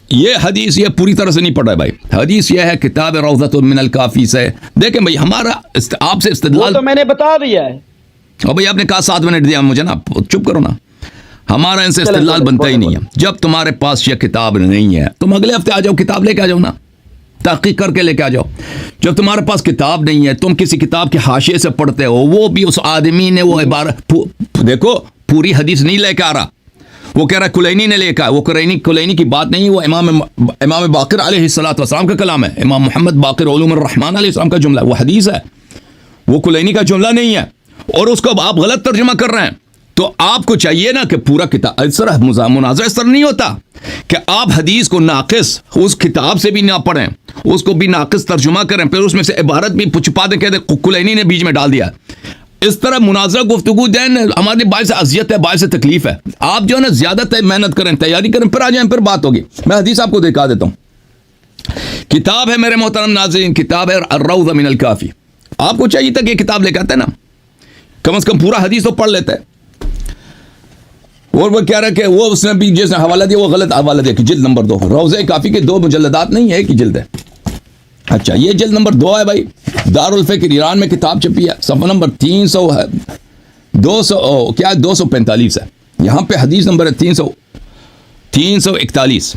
یہ حدیث یہ پوری طرح سے نہیں پڑھ رہا ہے بھائی. حدیث یہ ہے کتاب روضۃ من الکافی سے. دیکھیں بھائی ہمارا آپ سے استدلال تو میں نے بتا دیا ہے. اور بھائی آپ نے کہا 7 منٹ دیا مجھے نا، چپ کرو نا. ہمارا ان سے استدلال بنتا ہی نہیں ہے. جب تمہارے پاس یہ کتاب نہیں ہے تم اگلے ہفتے آ جاؤ، کتاب لے کے آ جاؤ نا، تحقیق کر کے لے کے آ جاؤ. جب تمہارے پاس کتاب نہیں ہے تم کسی کتاب کے حاشیے سے پڑھتے ہو. وہ بھی اس آدمی نے وہ عبارت دیکھو پوری حدیث نہیں لے کے آ رہا. وہ کہہ رہا ہے کلینی نے لے کے، وہ کلینی کی بات نہیں، وہ امام باقر علیہ السلام کا کلام ہے. امام محمد باقر علوم الرحمن علیہ السلام کا جملہ ہے، وہ حدیث ہے، وہ کلینی کا جملہ نہیں ہے. اور اس کو آپ غلط ترجمہ کر رہے ہیں. تو آپ کو چاہیے نا کہ پورا کتاب اس طرح مناظرہ اس طرح نہیں ہوتا کہ آپ حدیث کو ناقص اس کتاب سے بھی نہ پڑھیں، اس کو بھی ناقص ترجمہ کریں، پھر اس میں سے عبارت بھی چھپا دیں، کہہ دیں کلینی نے بیچ میں ڈال دیا. اس طرح مناظرہ گفتگو دین ہمارے باعث اذیت ہے، باعث تکلیف ہے. آپ جو ہے نا زیادہ محنت کریں، تیاری کریں، پھر آ جائیں، پھر بات ہوگی. میں حدیث آپ کو دکھا دیتا ہوں. کتاب ہے میرے محترم ناظرین، کتاب ہے الروض من الکافی. آپ کو چاہیے تھا کہ یہ کتاب لے کے آتے نا، کم از کم پورا حدیث تو پڑھ لیتا ہے. اور وہ کہہ رہا ہے کہ وہ اس نے بھی جس نے حوالہ دیا وہ غلط حوالہ دیا کہ جلد نمبر 2 روضہ کافی کے 2 مجلدات نہیں ہے، ایک ہی جلد ہے. اچھا یہ جلد نمبر 2 ہے بھائی، دارالفکر ایران میں کتاب چھپی ہے، صفحہ نمبر 300 ہے، 245 ہے. یہاں پہ حدیث نمبر ہے 341.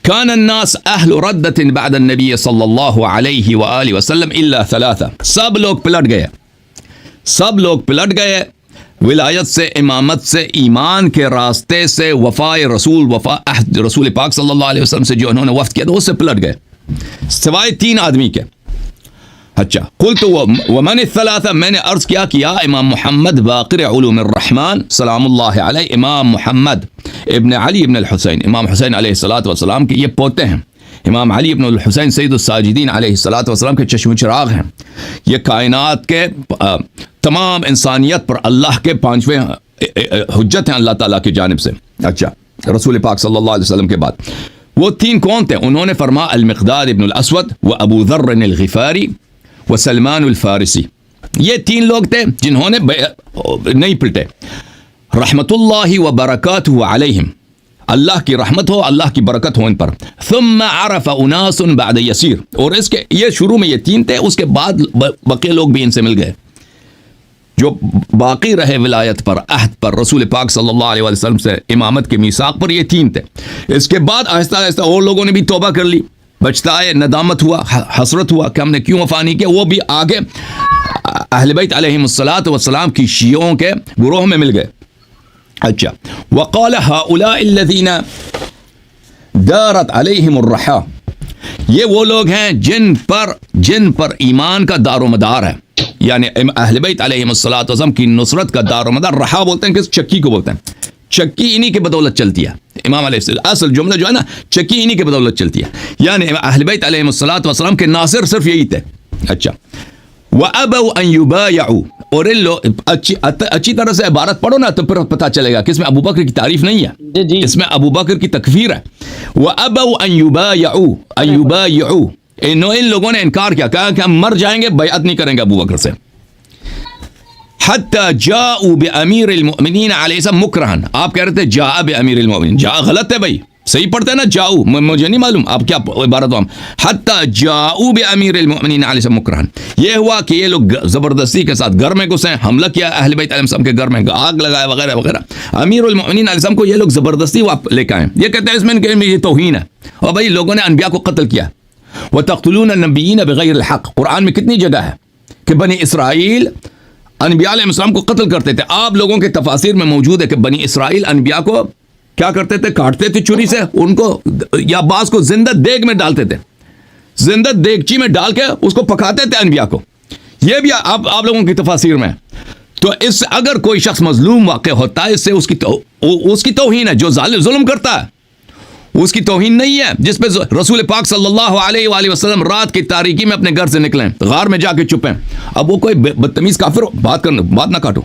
كان الناس اہل ردت بعد النبی صلی اللہ علیہ وآلہ وسلم الا 3. سب لوگ پلٹ گئے ولایت سے، امامت سے، ایمان کے راستے سے، وفائے رسول، عہد رسول پاک صلی اللہ علیہ وسلم سے جو انہوں نے وفد کیا تھا اس سے پلٹ گئے، سوائے 3 آدمی کے. اچھا قلت ومن الثلاثہ، میں نے عرض کیا امام محمد باقر علوم الرحمن سلام اللہ علیہ، امام محمد ابن علی ابن الحسین، امام حسین علیہ الصلوۃ والسلام کے یہ پوتے ہیں. امام علی ابن الحسین سید الساجدین علیہ الصلوۃ والسلام کے چشم چراغ ہیں. یہ کائنات کے تمام انسانیت پر اللہ کے 5ویں حجت ہیں اللہ تعالیٰ کی جانب سے. اچھا رسول پاک صلی اللہ علیہ وسلم کے بعد وہ 3 کون تھے؟ انہوں نے فرمایا المقداد ابن الاسود و ابو ذر الغفاری و سلمان الفارسی. یہ 3 لوگ تھے جنہوں نے نہیں پلٹے. رحمت اللہ و برکاتہ علیہم، اللہ کی رحمت ہو، اللہ کی برکت ہو ان پر. ثم عرف اناس بعد یسیر، اور اس کے یہ شروع میں یہ 3 تھے، اس کے بعد بقیہ لوگ بھی ان سے مل گئے جو باقی رہے ولایت پر، عہد پر، رسول پاک صلی اللہ علیہ وسلم سے امامت کے میثاق پر. یہ 3 تھے. اس کے بعد آہستہ آہستہ اور لوگوں نے بھی توبہ کر لی، بچتائے، ندامت ہوا، حسرت ہوا کہ ہم نے کیوں وفا نہیں کیا. وہ بھی آگے اہل بیت علیہم الصلاۃ والسلام کی شیعوں کے گروہ میں مل گئے. اچھا وقال هؤلاء الذين دارت علیہم الرحا، یہ وہ لوگ ہیں جن پر ایمان کا دار و مدار ہے، یعنی اہل بیت علیہم الصلاۃ والسلام کی نصرت کا دار و مدار. رحا بولتے ہیں کس چکی کو بولتے ہیں، چکی انہی کی بدولت چلتی ہے. امام علیہ السلام اصل جملہ جو ہے نا، چکی انہی کی بدولت چلتی ہے، یعنی اہل بیت علیہم الصلاۃ والسلام کے ناصر صرف یہی تھے. اچھا وَأَبَوْا أَن يُبَايَعُوا، اور ان لوگ اچھی طرح سے عبارت پڑھو نا تو پھر پتہ چلے گا کہ اس میں ابو بکر کی تعریف نہیں ہے، اس میں ابو بکر کی تکفیر ہے. وَأَبَوْا أَن يُبَايَعُوا، ان لوگوں نے انکار کیا، کہا کہ ہم مر جائیں گے بیعت نہیں کریں گے ابو بکر سے. حتی جاؤوا بامیر المؤمنین علیہ السلام مکرہن، آپ کہہ رہے تھے جاء بامیر المؤمنین، جاء غلط ہے بھائی، صحیح پڑھتے ہیں نا جاؤ، مجھے نہیں معلوم آپ کیا عبارت ہو. حتی جاؤوا بامیر المؤمنین علیہ السلام مکرہن، یہ ہوا کہ یہ لوگ زبردستی کے ساتھ گھر میں گھسے، حملہ کیا اہل بیت علیہ السلام کے گھر میں، آگ لگایا وغیرہ وغیرہ. امیر المؤمنین علیہ السلام کو یہ لوگ زبردستی لے کے آئے. یہ کہتے ہیں اس میں یہ توہین ہے، اور بھائی لوگوں نے انبیاء کو قتل کیا. وَتَقْتُلُونَ النَّبِيِّينَ بِغَيْرِ الْحَقِّ، قرآن میں کتنی جگہ ہے کہ بنی اسرائیل انبیاء علیہ السلام کو قتل کرتے تھے. آپ لوگوں کے تفاسیر میں موجود ہے کہ بنی اسرائیل انبیاء کو کیا کرتے تھے، کاٹتے تھے چھری سے ان کو، یا بعض کو زندہ دیگ میں ڈالتے تھے، زندہ دیگچی میں ڈال کے اس کو پکاتے تھے انبیاء کو. یہ بھی آپ لوگوں کی تفاسیر میں. تو اس سے اگر کوئی شخص مظلوم واقع ہوتا ہے، اس سے اس کی توہین ہے. جو ظلم کرتا ہے اس کی توہین نہیں ہے. جس پہ رسول پاک صلی اللہ علیہ وآلہ وسلم رات کی تاریکی میں اپنے گھر سے نکلیں، غار میں جا کے چھپیں. اب وہ کوئی بدتمیز کافر بات نہ کاٹو،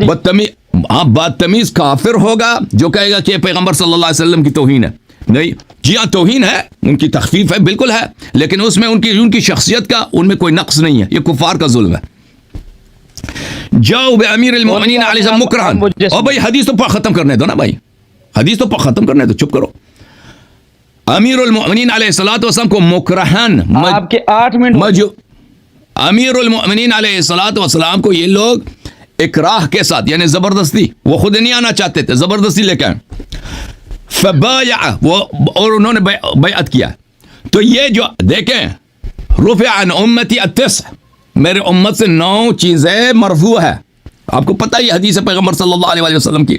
بدتمیز کافر ہوگا جو کہے گا کہ پیغمبر صلی اللہ علیہ وسلم کی توہین ہے. نہیں جی ہاں توہین ہے، ان کی تخفیف ہے، بالکل ہے، لیکن اس میں ان کی شخصیت کا ان میں کوئی نقص نہیں ہے. یہ کفار کا ظلم ہے. جاؤ بامیر المؤمنین علیہ السلام مکرہن. اور بھائی حدیث تو ختم کرنے دو نا بھائی، حدیث تو ختم کرنے دو، چپ کرو. امیر المؤمنین علیہ الصلوۃ والسلام کو مکرہن، آپ کے 8 منٹ. امیر المؤمنین علیہ الصلوۃ والسلام کو یہ لوگ اکراہ کے ساتھ، یعنی زبردستی، وہ خود نہیں آنا چاہتے تھے، زبردستی لے کے آئے. فبايع، وہ اور انہوں نے بیعت کیا. تو یہ جو دیکھیں رفع عن امتی التسع، میرے امت سے 9 چیزیں مرفوع ہے. آپ کو پتہ ہی حدیث پیغمبر صلی اللہ علیہ وسلم کی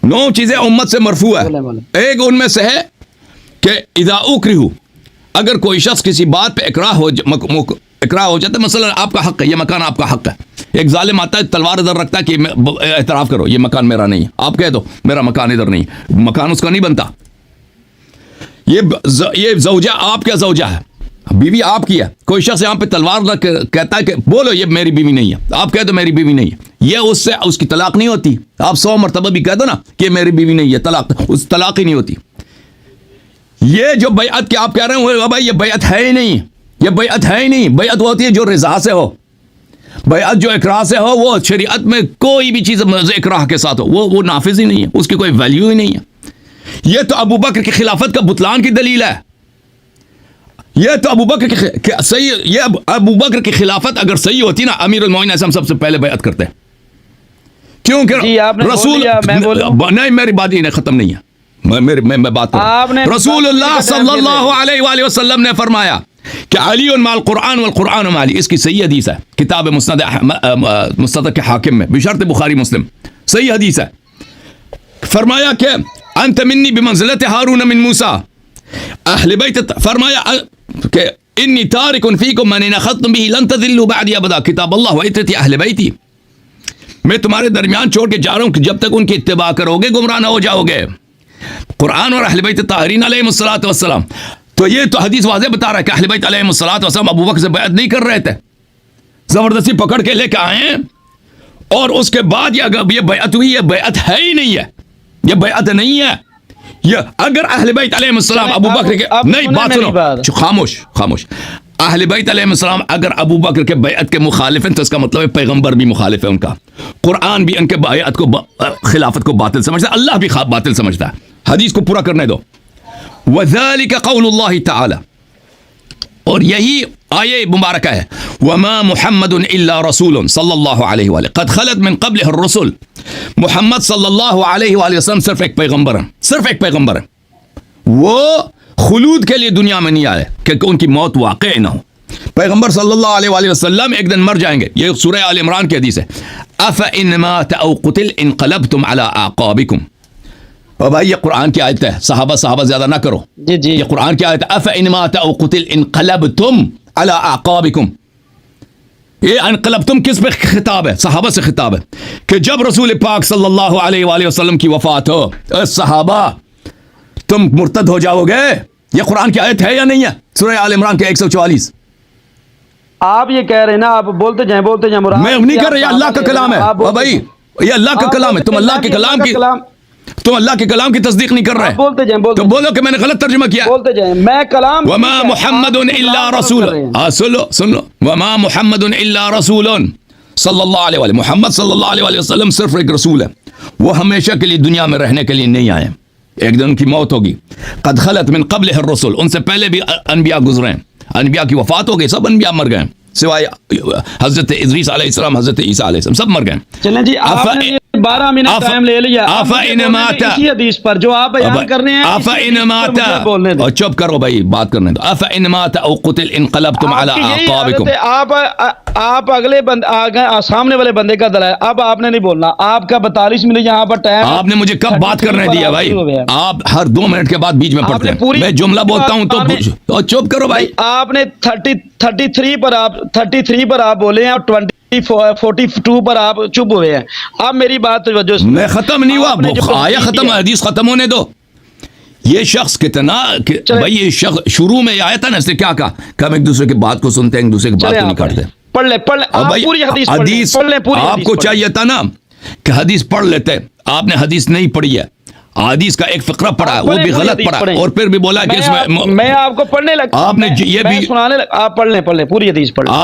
9 چیزیں امت سے مرفوع ہے. ایک ان میں سے ہے کہ اذا اکرہوا، اگر کوئی شخص کسی بات پہ اکراہ ہو جاتا ہے، مثلا آپ کا حق ہے، یہ مکان آپ کا حق ہے. ایک ظالم آتا ہے تلوار ادھر رکھتا ہے کہ اعتراف کرو یہ مکان میرا نہیں ہے، آپ کہہ دو میرا مکان ادھر نہیں، مکان اس کا نہیں بنتا. یہ زوجہ آپ کا زوجہ ہے، بیوی آپ کی ہے. کوئی شخص یہاں پہ تلوار رکھ کے کہتا ہے کہ بولو یہ میری بیوی نہیں ہے, آپ کہہ دو میری بیوی نہیں ہے, یہ اس سے اس کی طلاق نہیں ہوتی. آپ 100 مرتبہ بھی کہہ دو نا کہ میری بیوی نہیں ہے, طلاق ہی نہیں ہوتی. یہ جو بیعت کہ آپ کہہ رہے ہیں بھائی یہ بیعت ہے ہی نہیں, یہ بیعت ہے ہی نہیں. بیعت وہ ہوتی ہے جو رضا سے ہو, بیعت جو اقرار سے ہو, وہ شریعت میں کوئی بھی چیز اقرار کے ساتھ ہو وہ نافذ ہی نہیں ہے, اس کی کوئی ویلیو ہی نہیں ہے. یہ تو ابو بکر کی خلافت کا بطلان کی دلیل ہے. یہ تو ابو بکر کی صحیح, یہ ابو بکر کی خلافت اگر صحیح ہوتی نا امیر المومنین سے ہم سب سے پہلے بیعت کرتے, کیونکہ رسول نہیں, میری بات ہی ختم نہیں ہے, میں بات کروں. رسول اللہ صلی اللہ علیہ وآلہ وسلم نے فرمایا کہ علی مع القرآن والقرآن معلی. اس کی صحیح حدیث ہے کتاب مستدرک حاکم میں بشرط بخاری مسلم, صحیح حدیث ہے. فرمایا کہ انت منی بمنزلت ہارون من موسیٰ اہل بیت, فرمایا کہ انی تارک فیکم من ان اخذتم به لن تضلوا بعدی ابدا کتاب اللہ وعترتی اہل بیتی. میں تمہارے درمیان چھوڑ کے جا رہا ہوں کہ جب تک ان کی اتباع کرو گے گمراہ نہ ہو جاؤ گے. قرآن اور اہل بیت طاہرین علیہم الصلوۃ والسلام. تو یہ تو حدیث واضح بتا رہا ہے کہ اہل بیت علیہم الصلوۃ والسلام ابو بکر سے بیعت نہیں کر رہے تھے, زبردستی پکڑ کے لے کے آئے ہیں, اور اس کے بعد یہ بیعت ہوئی, یہ بیعت ہے ہی نہیں ہے, یہ بیعت نہیں ہے. یہ اگر اہل بیت علیہم السلام ابو بکر کے نہیں, بات سنو, خاموش. اہل بیت علیہ السلام اگر ابو بکر کے بیعت کے مخالف ہیں تو اس کا مطلب ہے پیغمبر بھی مخالف ہے ان کا, قرآن بھی ان کے بیعت کو خلافت کو باطل سمجھتا ہے, اللہ بھی باطل سمجھتا ہے. حدیث کو پورا کرنے دو. وَذَلِكَ قَوْلُ اللَّهِ تَعَالَى, اور یہی آیے مبارکہ ہے, وَمَا مُحَمَّدٌ إِلَّا رَسُولٌ صلی اللہ علیہ وآلہ قَدْ خَلَتْ مِن قَبْلِهِ الرُّسُلُ. محمد صلی اللہ علیہ وآلہ وسلم صرف ایک پیغمبر ہیں, صرف ایک پیغمبر ہیں. وہ خلود کے لیے دنیا میں نہیں آئے کہ ان کی موت واقع نہ ہو. پیغمبر صلی اللہ علیہ وآلہ وسلم ایک دن مر جائیں گے. یہ سورہ آل عمران کی حدیث ہے. أَفَإِنْ مَاتَ أَوْ قُتِلَ انقلبتم علی اعقابکم. اور بھائی یہ قرآن کی آیت ہے, صحابہ زیادہ نہ کرو. جی یہ قرآن کی آیت ہے. أَفَإِنْ مَاتَ أَوْ قُتِلَ انقلبتم علی اعقابکم. یہ انقلبتم کس پہ خطاب ہے؟ صحابہ سے خطاب ہے کہ جب رسول پاک صلی اللہ علیہ وآلہ وسلم کی وفات ہو, اے صحابہ تم مرتد ہو جاؤ گے. یہ قرآن کی آیت ہے یا نہیں ہے؟ سورہ آل عمران کے 144. آپ یہ کہہ رہے ہیں نا, آپ بولتے جائیں میں نہیں کر رہا, یہ اللہ کا کلام ہے بھائی, یہ اللہ کا کلام ہے. تم اللہ کے کلام کی تصدیق نہیں کر رہے. بولتے جائیں, تو بولو کہ میں نے غلط ترجمہ کیا. بولتے جائیں, میں کلام. وما محمد الا رسول, سن لو, وما محمد الا رسول صلی اللہ علیہ وآلہ, محمد صلی اللہ علیہ وسلم صرف ایک رسول ہے. وہ ہمیشہ کے لیے دنیا میں رہنے کے لیے نہیں آئے, ایک دن ان کی موت ہوگی. قد خلت من قبلہ الرسل, ان سے پہلے بھی انبیاء گزرے ہیں, انبیاء کی وفات ہو گئی, سب انبیاء مر گئے سوائے حضرت ادریس علیہ السلام, حضرت عیسیٰ علیہ السلام, سب مر گئے. چلیں جی, آپ نے 12 منٹ ٹائم لے لیا اسی حدیث پر جو آپ بیان کر رہے ہیں. افإن مات, اور چپ کرو بھائی, بات کرنے دو. افإن مات او قتل انقلبتم علی اعقابکم. آپ اگلے سامنے والے بندے کا دلائل, اب آپ نے نہیں بولنا. آپ کا 42 منٹ یہاں پر ٹائم. آپ نے مجھے کب بات کرنے دیا بھائی؟ آپ ہر 2 منٹ کے بعد بیچ میں پڑھتے ہیں. میں جملہ بولتا ہوں تو چپ کرو بھائی. آپ نے 33 پر آپ بولے ہیں اور 42 پر آپ چپ ہوئے ہیں. اب میری بات توجہ, میں ختم نہیں ہوا, آیا ختم, حدیث ختم ہونے دو. یہ شخص کتنا بھائی, یہ شخص شروع میں آیا تھا نا, اس نے کیا کہا کہ ہم ایک دوسرے کی بات کو سنتے ہیں, ایک دوسرے کی بات کو نہیں کاٹتے. پڑھ لیں پوری حدیث, آپ کو چاہیے تھا نا کہ حدیث پڑھ لیتے. آپ نے حدیث نہیں پڑھی ہے, حدیث کا ایک فقرہ پڑھا ہے, وہ بھی غلط پڑھا, اور پھر بھی بولا کہ اس میں آپ کو پڑھنے لگا, آپ نے یہ بھی سنانے لگا. آپ پڑھ لیں پوری حدیث پڑھ لیں.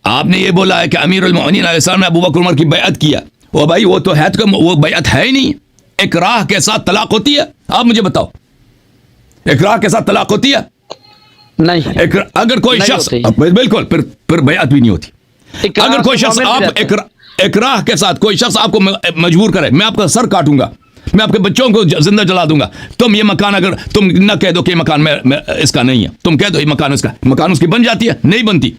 آپ نے یہ بولا ہے کہ امیر المؤمنین علیہ السلام نے ابو بکر عمر کی بیعت کیا. وہ بھائی وہ تو ہے, وہ بیعت ہے ہی نہیں. اکراہ کے ساتھ طلاق ہوتی ہے؟ آپ مجھے بتاؤ, اکراہ کے ساتھ طلاق ہوتی ہے؟ نہیں. اگر کوئی شخص, بالکل, پھر بیعت بھی نہیں ہوتی. اگر کوئی شخص آپ اکراہ کے ساتھ کوئی شخص آپ کو مجبور کرے, میں آپ کا سر کاٹوں گا, میں آپ کے بچوں کو زندہ جلا دوں گا, تم یہ مکان, اگر تم نہ کہہ دو کہ یہ مکان اس کا نہیں ہے, تم کہہ دو یہ مکان اس کا, مکان اس کی بن جاتی ہے؟ نہیں بنتی.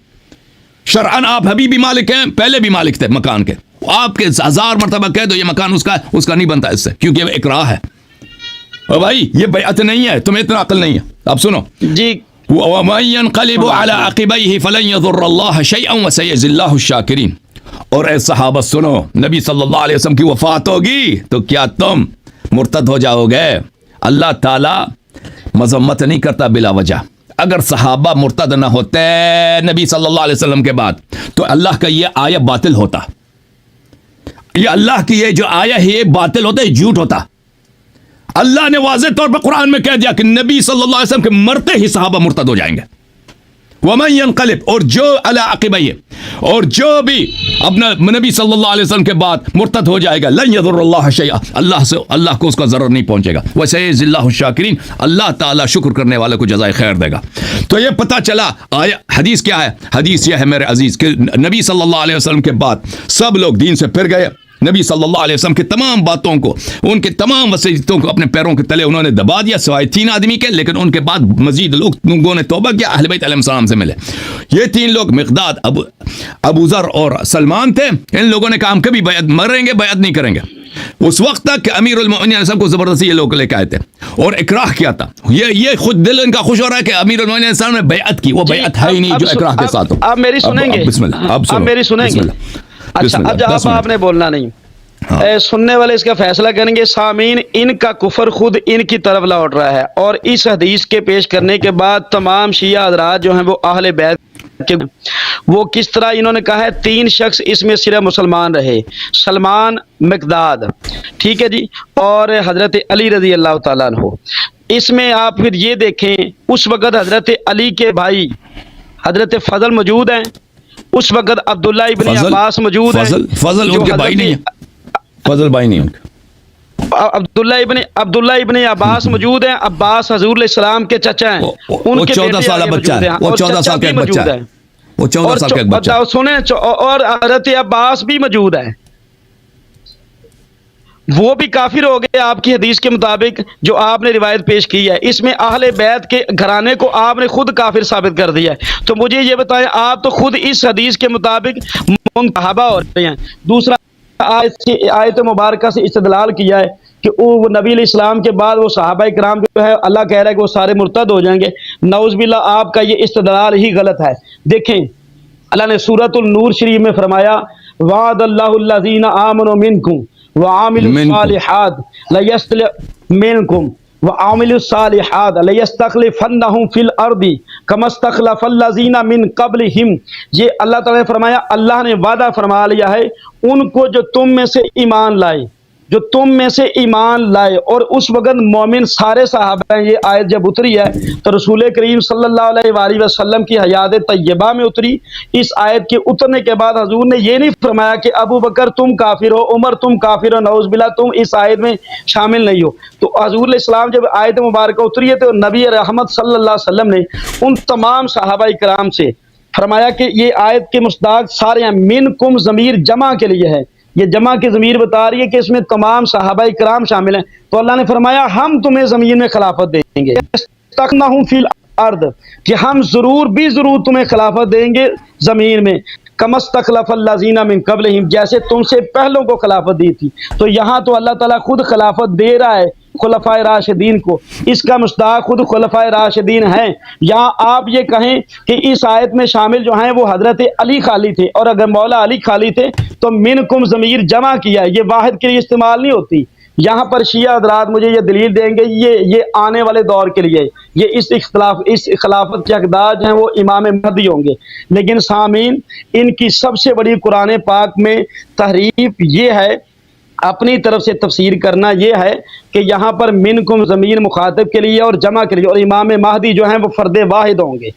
شرعاً آپ ابھی بھی مالک ہیں, پہلے بھی مالک تھے مکان کے. آپ کے 1000 مرتبہ کہہ دو یہ مکان اس کا نہیں بنتا اس سے, کیونکہ یہ اکراہ ہے. اور بھائی یہ بیعت نہیں ہے, تمہیں اتنا عقل نہیں ہے. اب سنو جی, وَمَن يَنْقَلِبُ عَلَىٰ عَقِبَيْهِ فَلَن يَضُرَّ اللَّهَ شَيْئًا وَسَيَجْزِي اللَّهُ الشَّاكِرِينَ. اور اے صحابہ سنو, نبی صلی اللہ علیہ وسلم کی وفات ہوگی تو کیا تم مرتد ہو جاؤ گے؟ اللہ تعالیٰ مذمت نہیں کرتا بلا وجہ. اگر صحابہ مرتد نہ ہوتے نبی صلی اللہ علیہ وسلم کے بعد تو اللہ کا یہ آیا باطل ہوتا. یہ اللہ کی یہ جو آیا ہے یہ باطل ہوتا ہے, جھوٹ ہوتا. اللہ نے واضح طور پر قرآن میں کہہ دیا کہ نبی صلی اللہ علیہ وسلم کے مرتے ہی صحابہ مرتد ہو جائیں گے. وَمَن يَنْقَلِبْ, اور جو عَلَىٰ عَقِبَيْهِ, اور جو بھی اپنا نبی صلی اللہ علیہ وسلم کے بعد مرتد ہو جائے گا, لَن يَضُرَّ اللَّهَ شَيْئًا, اللہ کو اس کا ضرر نہیں پہنچے گا. وَسَيَجْزِي اللَّهُ الشَّاكِرِينَ, اللہ تعالیٰ شکر کرنے والے کو جزائے خیر دے گا. تو یہ پتہ چلا آیا حدیث کیا ہے. حدیث یہ ہے میرے عزیز کہ نبی صلی اللہ علیہ وسلم کے بعد سب لوگ دین سے پھر گئے. نبی صلی اللہ علیہ وسلم کی تمام باتوں کو, ان کے تمام وصیتوں کو اپنے پیروں کے تلے انہوں نے دبا دیا, سوائے 3 آدمی کے. لیکن ان کے بعد مزید لوگوں نے توبہ کیا, اہل بیت علیہ السلام سے ملے. یہ 3 لوگ مقداد, ابو ذر اور سلمان تھے. ان لوگوں نے کہا ہم کبھی بیعت مریں گے, بیعت نہیں کریں گے. اس وقت تک کہ امیر المؤمنین علیہ السلام کو زبردستی یہ لوگ لے کے آئے تھے اور اکراہ کیا تھا. یہ خود دل ان کا خوش ہو رہا ہے کہ امیر المؤمنین علیہ السلام نے بیعت کی. وہ بیعت ہے ہی نہیں جو اکراہ کے ساتھ ہو. آپ میری سنیں گے, بسم اللہ, آپ میری سنیں گے. اچھا, اب آپ نے بولنا نہیں. سننے والے اس کا فیصلہ کریں گے. سامعین, ان کا کفر خود ان کی طرف لوٹ رہا ہے, اور اس حدیث کے پیش کرنے کے بعد تمام شیعہ حضرات جو ہیں وہ اہل بیت کے, وہ کس طرح انہوں نے کہا ہے 3 شخص اس میں صرف مسلمان رہے, سلمان, مقداد, ٹھیک ہے جی, اور حضرت علی رضی اللہ تعالیٰ عنہ. اس میں آپ پھر یہ دیکھیں اس وقت حضرت علی کے بھائی حضرت فضل موجود ہیں, اس وقت عبداللہ ابن عباس موجود ہیں. فضل ان کے بھائی نہیں ہیں, فضل بھائی نہیں ان کے. عبداللہ ابن عباس موجود ہیں. عباس حضور علیہ السلام کے چچا ہیں. وہ 14 سالہ بچہ ہے, وہ 14 سال کا ایک بچہ ہے, وہ 14 سال کا ایک بچہ ہے. سنیں, اور حضرت عباس بھی موجود ہیں. وہ بھی کافر ہو گئے آپ کی حدیث کے مطابق جو آپ نے روایت پیش کی ہے. اس میں اہل بیت کے گھرانے کو آپ نے خود کافر ثابت کر دیا ہے. تو مجھے یہ بتائیں, آپ تو خود اس حدیث کے مطابق منتخبہ ہو رہے ہیں. دوسرا, آیت مبارکہ سے استدلال کیا ہے کہ وہ نبی علیہ السلام کے بعد وہ صحابہ کرام جو ہے اللہ کہہ رہا ہے کہ وہ سارے مرتد ہو جائیں گے. نعوذ باللہ, آپ کا یہ استدلال ہی غلط ہے. دیکھیں اللہ نے سورۃ النور شریف میں فرمایا, وعد اللہ الذین آمنوا منکم وعاملوا الصالحات منکم وعاملوا الصالحات لیستخلفنہم فی الارض کما استخلف الذین من قبلہم. یہ اللہ تعالیٰ نے فرمایا, اللہ نے وعدہ فرما لیا ہے ان کو جو تم میں سے ایمان لائے, جو تم میں سے ایمان لائے. اور اس وقت مومن سارے صحابہ ہیں. یہ آیت جب اتری ہے تو رسول کریم صلی اللہ علیہ وآلہ وسلم کی حیات طیبہ میں اتری. اس آیت کے اترنے کے بعد حضور نے یہ نہیں فرمایا کہ ابو بکر تم کافر ہو, عمر تم کافر ہو, نعوذ باللہ تم اس آیت میں شامل نہیں ہو. تو حضور علیہ السلام جب آیت مبارکہ اتری ہے تو نبی رحمت صلی اللہ علیہ وسلم نے ان تمام صحابہ کرام سے فرمایا کہ یہ آیت کے مصداق سارے ہیں. منکم ضمیر جمع کے لیے ہے, یہ جمع کی ضمیر بتا رہی ہے کہ اس میں تمام صحابہ کرام شامل ہیں. تو اللہ نے فرمایا ہم تمہیں زمین میں خلافت دیں گے, فی الارض, کہ ہم ضرور تمہیں خلافت دیں گے زمین میں. کما استخلف الذین من قبلہم, جیسے تم سے پہلوں کو خلافت دی تھی. تو یہاں تو اللہ تعالیٰ خود خلافت دے رہا ہے خلفائے راشدین کو, اس کا مصداق خود خلفائے راشدین ہیں. یہاں آپ یہ کہیں کہ اس آیت میں شامل جو ہیں وہ حضرت علی خالی تھے, اور اگر مولا علی خالی تھے تو منکم ضمیر جمع کیا ہے, یہ واحد کے لیے استعمال نہیں ہوتی. یہاں پر شیعہ حضرات مجھے یہ دلیل دیں گے یہ آنے والے دور کے لیے, یہ اس خلافت کے حقدار جو ہیں وہ امام مہدی ہوں گے. لیکن سامعین, ان کی سب سے بڑی قرآن پاک میں تحریف یہ ہے, اپنی طرف سے تفسیر کرنا یہ ہے کہ یہاں پر منکم ضمیر مخاطب کے لیے اور جمع کے لیے, اور امام مہدی جو ہیں وہ فرد واحد ہوں گے,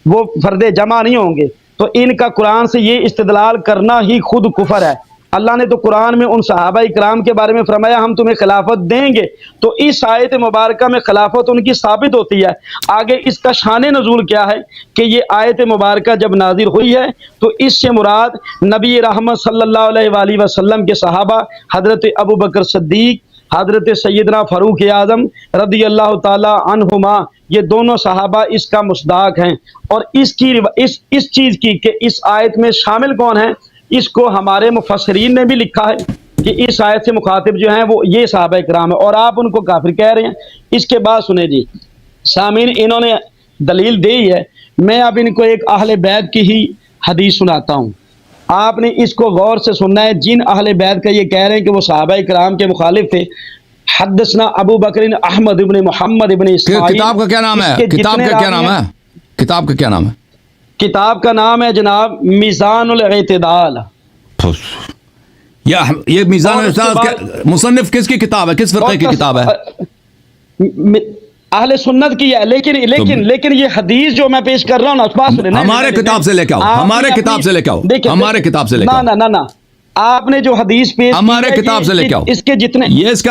وہ فرد جمع نہیں ہوں گے. تو ان کا قرآن سے یہ استدلال کرنا ہی خود کفر ہے. اللہ نے تو قرآن میں ان صحابہ اکرام کے بارے میں فرمایا ہم تمہیں خلافت دیں گے, تو اس آیت مبارکہ میں خلافت ان کی ثابت ہوتی ہے. آگے اس کا شان نزول کیا ہے کہ یہ آیت مبارکہ جب نازل ہوئی ہے تو اس سے مراد نبی رحمت صلی اللہ علیہ وآلہ وسلم کے صحابہ حضرت ابو بکر صدیق, حضرت سیدنا فاروق اعظم رضی اللہ تعالی عنہما, یہ دونوں صحابہ اس کا مصداق ہیں. اور اس چیز کی کہ اس آیت میں شامل کون ہیں, اس کو ہمارے مفسرین نے بھی لکھا ہے کہ اس آیت سے مخاطب جو ہیں وہ یہ صحابہ کرام ہیں, اور آپ ان کو کافر کہہ رہے ہیں. اس کے بعد سنیں جی سامعین, انہوں نے دلیل دی ہے. میں اب ان کو ایک اہل بیت کی ہی حدیث سناتا ہوں, آپ نے اس کو غور سے سننا ہے. جن اہل بیت کا یہ کہہ رہے ہیں کہ وہ صحابہ کرام کے مخالف تھے, حدثنا ابو بکر احمد ابن محمد ابن اسماعیل. کتاب کا کیا نام ہے, کتاب کا کیا نام ہے, کتاب کا کیا نام ہے؟ کتاب کا نام ہے جناب میزان الاعتدال. یہ میزان الاعتدال مصنف کس کی کتاب ہے؟ کس فرقے کی کتاب ہے؟ اہل سنت کی ہے. لیکن یہ حدیث جو میں پیش کر رہا ہوں نا، بات سنیں. ہمارے کتاب سے لے کے آؤ، ہمارے کتاب سے لے کے آؤ، ہمارے کتاب سے لے کے آؤ. نہ آپ نے جو حدیث پیش ہمارے کتاب سے لے کے آؤ. اس کے جتنے اس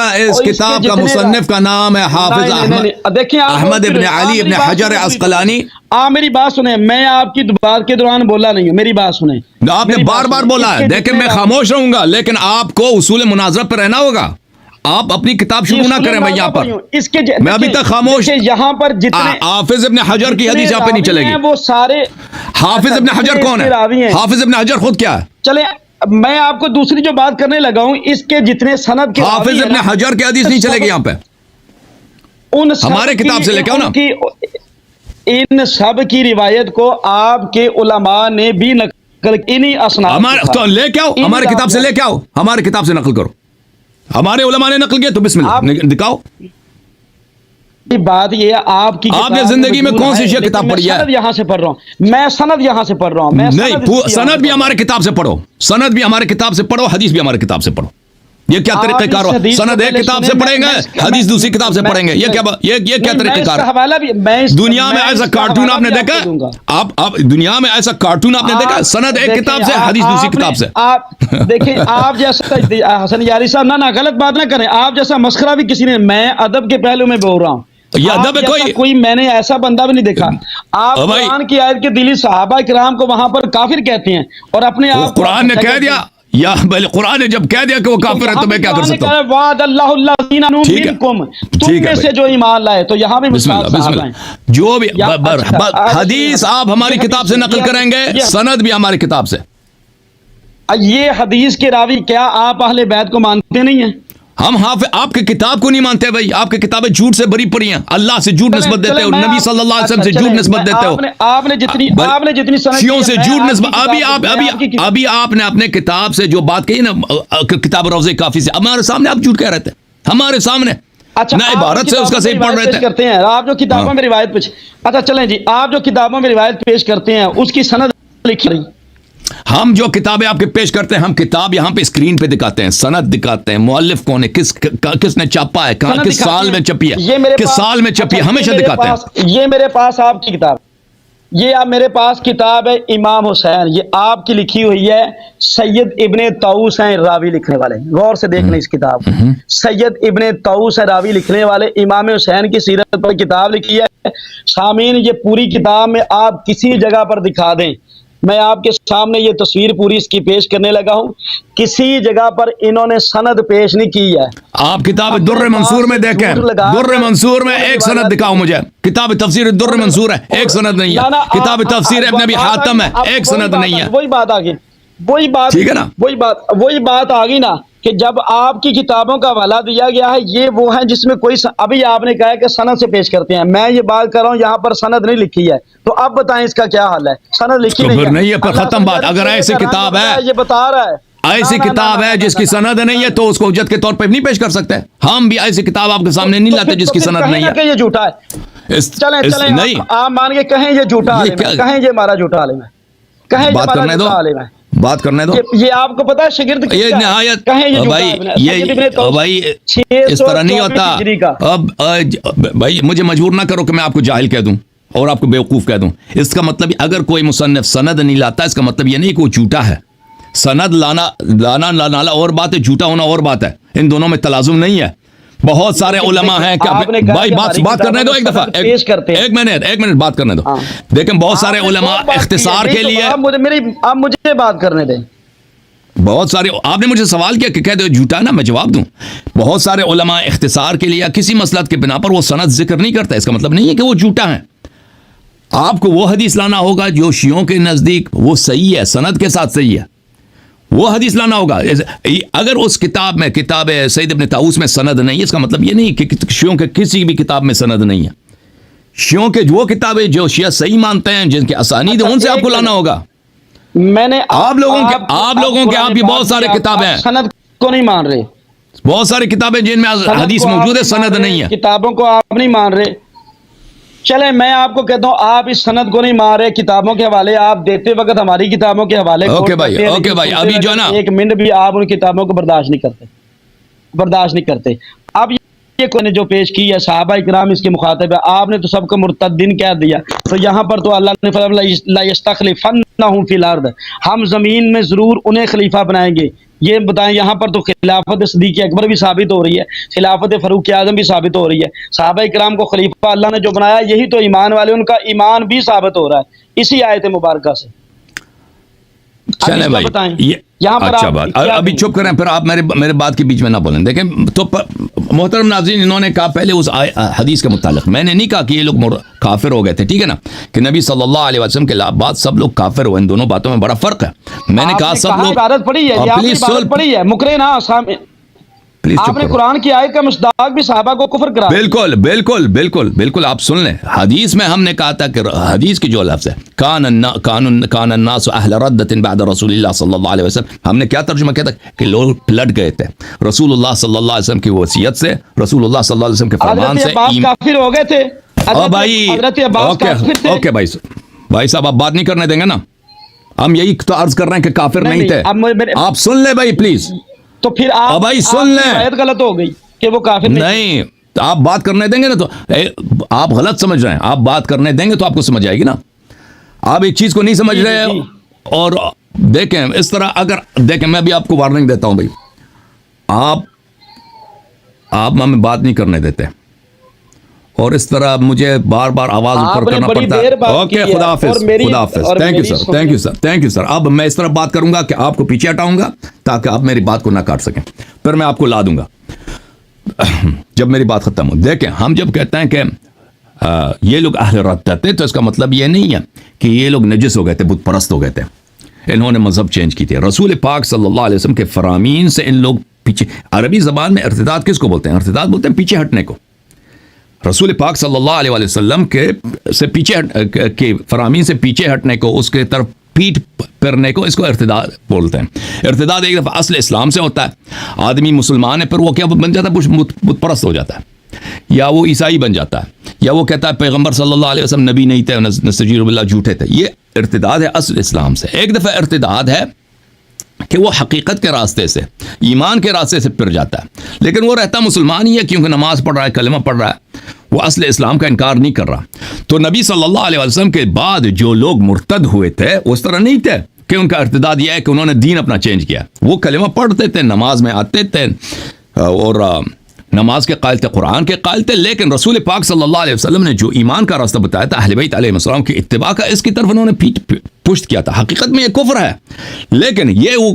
کتاب کا مصنف کا نام ہے حافظ احمد ابن علی ابن حجر عسقلانی. میری بات سنیں، میں آپ کی بات کے دوران بولا نہیں ہوں، میری بات سنیں. آپ نے بار بار بولا ہے، دیکھیں میں خاموش رہوں گا، لیکن آپ کو اصول مناظرہ پہ رہنا ہوگا. آپ اپنی کتاب شروع نہ کریں بھائی یہاں پر. میں ابھی تک خاموش. یہاں پر جتنے حافظ ابن حجر کی حدیث یہاں پہ نہیں چلے گی. وہ سارے حافظ ابن حجر کون ہے؟ حافظ ابن حجر خود کیا ہے؟ چلے میں آپ کو دوسری جو بات کرنے لگا ہوں، اس کے جتنے سند کے حافظ ابن حجر کی حدیث نہیں چلے گی یہاں پہ. ہمارے کتاب سے لے کے آؤ نا. ان سب کی روایت کو آپ کے علماء نے بھی نقل انہی اسناد تو لے کے آؤ، ہمارے کتاب سے لے کے آؤ، ہمارے کتاب سے نقل کرو. ہمارے علماء نے نقل کیا تو بسم اللہ دکھاؤ. بات یہ ہے آپ کی آپ نے زندگی میں کون سی شیعہ کتاب پڑھی ہے؟ سند یہاں سے پڑھ رہا ہوں میں، سند یہاں سے پڑھ رہا ہوں میں. نہیں، سند بھی ہمارے کتاب سے پڑھو، سند بھی ہمارے کتاب سے پڑھو، حدیث بھی ہمارے کتاب سے پڑھو. یہ کیا طریقہ کار ہو؟ سند ایک کتاب سے پڑھیں گے، حدیث دوسری کتاب سے پڑھیں گے. یہ کیا طریقہ کار ہے؟ دنیا میں ایسا کارٹون آپ نے دیکھا؟ آپ دنیا میں ایسا کارٹون آپ نے دیکھا؟ سند ایک کتاب سے، حدیث دوسری کتاب سے. آپ دیکھیں، آپ جیسا حسن یاری صاحب نہ غلط بات نہ کریں. آپ جیسا مسخرہ بھی کسی نے، میں ادب کے پہلو میں بول رہا ہوں. یہ ادب ہے کوئی میں نے ایسا بندہ بھی نہیں دیکھا. آپ قرآن کی آیت کے دلی صحابہ کرام کو وہاں پر کافر کہتے ہیں اور اپنے آپ قرآن نے کہہ دیا، یا قرآن نے جب کہہ دیا کہ وہ کافر ہے تو میں کیا کر سکتا ہوں؟ وعد اللہ الذین آمنوا منکم، تم میں سے جو ایمان لائے. تو یہاں بھی بسم اللہ جو بھی حدیث آپ ہماری کتاب سے نقل کریں گے، سند بھی ہماری کتاب سے. یہ حدیث کے راوی کیا آپ اہل بیت کو مانتے نہیں ہیں؟ ہم آپ کی کتاب کو نہیں مانتے بھائی. آپ کی کتابیں جھوٹ سے بھری پڑی ہیں. اللہ سے جھوٹ نسبت دیتے ہو، نبی صلی اللہ علیہ وسلم سے جھوٹ نسبت دیتے ہو، آپ نے جتنی شیعوں سے جھوٹ نسبت. ابھی آپ نے اپنے کتاب سے جو بات کہی نا، کتاب روضہ کافی سے، ہمارے سامنے آپ جھوٹ کہہ رہے تھے، ہمارے سامنے. نہ عبارت سے اس کا صحیح پڑھ رہے تھے. کرتے ہیں آپ جو کتابوں میں روایت پیش. اچھا چلیں جی، آپ جو کتابوں میں روایت پیش کرتے ہیں اس کی سند لکھی رہی. ہم جو کتابیں آپ کے پیش کرتے ہیں، ہم کتاب یہاں پہ اسکرین پہ دکھاتے ہیں، سند دکھاتے ہیں، مؤلف کون ہے، کس نے چھاپا ہے، کس سال میں چھپی ہے، کس سال میں چھپی ہے، ہمیشہ دکھاتے ہیں. یہ میرے پاس آپ کی کتاب، یہ اب میرے پاس کتاب ہے امام حسین، یہ آپ کی لکھی ہوئی ہے. سید ابن طاؤوس ہیں راوی لکھنے والے، غور سے دیکھ لیں اس کتاب. سید ابن طاؤوس ہے راوی لکھنے والے، امام حسین کی سیرت پر کتاب لکھی ہے. سامعین یہ پوری کتاب میں آپ کسی جگہ پر دکھا دیں، میں آپ کے سامنے یہ تصویر پوری اس کی پیش کرنے لگا ہوں، کسی جگہ پر انہوں نے سند پیش نہیں کی ہے. آپ کتاب در منصور میں دیکھیں، در منصور میں ایک سند دکھاؤ مجھے. کتاب تفسیر در منصور ہے، ایک سند نہیں ہے. کتاب تفسیر ابن ابی حاتم ہے، ایک سند نہیں ہے. وہی بات آ گئی، وہی بات، ٹھیک ہے نا، وہی بات آ گئی نا کہ جب آپ کی کتابوں کا حوالہ دیا گیا ہے، یہ وہ ہیں جس میں کوئی ابھی آپ نے کہا کہ سند سے پیش کرتے ہیں. میں یہ بات کر رہا ہوں یہاں پر سند نہیں لکھی ہے، تو اب بتائیں اس کا کیا حال ہے؟ سند لکھی نہیں ہے پر ختم بات. اگر ایسی کتاب ہے، یہ بتا رہا ہے، ایسی کتاب ہے جس کی سند نہیں ہے تو اس کو حجت کے طور پہ نہیں پیش کر سکتے. ہم بھی ایسی کتاب آپ کے سامنے نہیں لاتے جس کی سند نہیں ہے. یہ جھوٹا ہے. چلیں آپ مان کے کہیں یہ جھوٹا عالم ہے، کہیں یہ ہمارا جھوٹا عالم ہے، کہیں بات کرنے دو، بات کرنے دو. یہ آپ کو پتا ہے شاگرد یہ نہایت بھائی اس طرح نہیں ہوتا. اب بھائی مجھے مجبور نہ کرو کہ میں آپ کو جاہل کہہ دوں اور آپ کو بیوقوف کہہ دوں. اس کا مطلب اگر کوئی مصنف سند نہیں لاتا، اس کا مطلب یہ نہیں کہ وہ جھوٹا ہے. سند لانا اور بات ہے، جھوٹا ہونا اور بات ہے. ان دونوں میں تلازم نہیں ہے. بہت سارے علماء ہیں کہ بھائی بات کرنے دو، ایک دفعہ ایک منٹ بات کرنے دو. دیکھیں بہت سارے علماء اختصار کے لیے، آپ مجھے بات کرنے دیں. بہت سارے، آپ نے مجھے سوال کیا کہ کہہ دو جھوٹا ہے نا، میں جواب دوں. بہت سارے علماء اختصار کے لیے کسی مسلط کے بنا پر وہ سند ذکر نہیں کرتا. اس کا مطلب نہیں ہے کہ وہ جھوٹا ہے. آپ کو وہ حدیث لانا ہوگا جو شیعوں کے نزدیک وہ صحیح ہے، سند کے ساتھ صحیح ہے، وہ حدیث لانا ہوگا. اگر اس کتاب میں، کتاب سید ابن طاؤوس میں سند نہیں ہے، اس کا مطلب یہ نہیں کہ شیعوں کے کسی بھی کتاب میں سند نہیں ہے. شیعوں کے وہ کتابیں جو شیعہ صحیح مانتے ہیں، جن کے اسانید ان سے آپ کو لانا ہوگا. میں نے آپ لوگوں کے آپ کی بہت سارے کتابیں ہیں، سند کو نہیں مان رہے. بہت ساری کتابیں جن میں حدیث موجود ہے، سند نہیں ہے. کتابوں کو آپ نہیں مان رہے. چلے میں آپ کو کہتا ہوں آپ اس سند کو نہیں مار رہے، کتابوں کے حوالے آپ دیتے وقت ہماری کتابوں کے حوالے اوکے بھائی، اوکے بھائی، ابھی جو نا ایک منٹ بھی آپ ان کتابوں کو برداشت نہیں کرتے. اب یہ کوئی نے جو پیش کی ہے صحابہ کرام اس کے مخاطب ہے، آپ نے تو سب کو مرتدین کہہ دیا. تو یہاں پر تو اللہ نے فرمایا لا یستخلفنہم فی الارض، ہم زمین میں ضرور انہیں خلیفہ بنائیں گے. یہ بتائیں یہاں پر تو خلافت صدیق اکبر بھی ثابت ہو رہی ہے، خلافت فاروق اعظم بھی ثابت ہو رہی ہے. صحابہ کرام کو خلیفہ اللہ نے جو بنایا یہی تو ایمان والے، ان کا ایمان بھی ثابت ہو رہا ہے اسی آیت مبارکہ سے. چلیں بھائی، بتائیں یہ یہاں پر اچھا آپ بات، کیا ابھی کہیں؟ چپ کریں، پھر آپ میرے بات کے بیچ میں نہ بولیں. دیکھیں تو محترم ناظرین، انہوں نے کہا پہلے اس حدیث کے متعلق، میں نے نہیں کہا کہ یہ لوگ کافر ہو گئے تھے، ٹھیک ہے نا، کہ نبی صلی اللہ علیہ وسلم کے بعد سب لوگ کافر ہوئے. ان دونوں باتوں میں بڑا فرق ہے. میں نے کہا سب لوگ، عبادت پڑھی ہے، یہ آپ نے پلیز عبادت پڑھی ہے، مکرے نہ پلیز آپ چپ نے کرو. قرآن کی آیت کا مصداق بھی صحابہ کو کفر کرا. بالکل بالکل بالکل بالکل، آپ سن لیں. حدیث میں ہم نے کہا تھا کہ حدیث کی جو لفظ ہے کان الناس اہل ردۃ بعد رسول اللہ صلی اللہ علیہ وسلم، ہم نے کیا ترجمہ کیا تھا کہ لوگ پلٹ گئے تھے رسول اللہ صلی اللہ علیہ وسلم کی وصیت سے، رسول اللہ صلی اللہ علیہ وسلم کے فرمان حضرت سے. عباس کافر ہو گئے تھے. حضرت عباس کافر تھے. اوکے بھائی صاحب، آپ بات نہیں کرنے دیں گے نا؟ ہم یہی تو عرض کر رہے ہیں کہ کافر نہیں تھے. آپ سن لیں بھائی پلیز. تو پھر آپ بھائی سن لیں، آیت غلط ہو گئی کہ وہ کافر نہیں، آپ بات کرنے دیں گے نا تو آپ غلط سمجھ رہے ہیں. آپ بات کرنے دیں گے تو آپ کو سمجھ آئے گی نا. آپ ایک چیز کو نہیں سمجھ رہے ہیں. اور دیکھیں اس طرح اگر دیکھیں، میں بھی آپ کو وارننگ دیتا ہوں بھائی، آپ ہمیں بات نہیں کرنے دیتے اور اس طرح مجھے بار بار آواز اوپر کرنا پڑتا ہے. اوکے، خدا حافظ. خدا حافظ. Thank you sir, thank you sir, thank you sir. اب میں اس طرح بات کروں گا کہ آپ کو پیچھے ہٹاؤں گا تاکہ آپ میری بات کو نہ کاٹ سکیں، پھر میں آپ کو لا دوں گا جب میری بات ختم ہو. دیکھیں، ہم جب کہتے ہیں کہ یہ لوگ اہل ردت تھے تو اس کا مطلب یہ نہیں ہے کہ یہ لوگ نجس ہو گئے تھے، بت پرست ہو گئے تھے، انہوں نے مذہب چینج کی تھی. رسول پاک صلی اللہ علیہ وسلم کے فرامین سے ان لوگ پیچھے، عربی زبان میں ارتداد کس کو بولتے ہیں؟ ارتداد بولتے ہیں پیچھے ہٹنے کو. رسول پاک صلی اللہ علیہ وسلم کے فرامین سے پیچھے ہٹنے کو، اس کے طرف پیٹ پھرنے کو، اس کو ارتداد بولتے ہیں. ارتداد ایک دفعہ اصل اسلام سے ہوتا ہے، آدمی مسلمان ہے پھر وہ کیا بن جاتا ہے؟ بت پرست ہو جاتا ہے، یا وہ عیسائی بن جاتا ہے، یا وہ کہتا ہے پیغمبر صلی اللہ علیہ وسلم نبی نہیں تھے، نستجیر باللہ جھوٹے تھے. یہ ارتداد ہے اصل اسلام سے. ایک دفعہ ارتداد ہے کہ وہ حقیقت کے راستے سے، ایمان کے راستے سے پھر جاتا ہے، لیکن وہ رہتا مسلمان ہی ہے کیونکہ نماز پڑھ رہا ہے، کلمہ پڑھ رہا ہے، وہ اصل اسلام کا انکار نہیں کر رہا. تو نبی صلی اللہ علیہ وسلم کے بعد جو لوگ مرتد ہوئے تھے اس طرح نہیں تھے کہ ان کا ارتداد یہ ہے کہ انہوں نے دین اپنا چینج کیا. وہ کلمہ پڑھتے تھے، نماز میں آتے تھے اور نماز کے قائل تھے، قرآن کے قائل تھے، لیکن رسول پاک صلی اللہ علیہ وسلم نے جو ایمان کا راستہ بتایا تھا، اہل بیت علیہ السلام کی اتباع کا، اس کی طرف انہوں نے پشت کیا تھا. حقیقت میں یہ کفر ہے، لیکن یہ وہ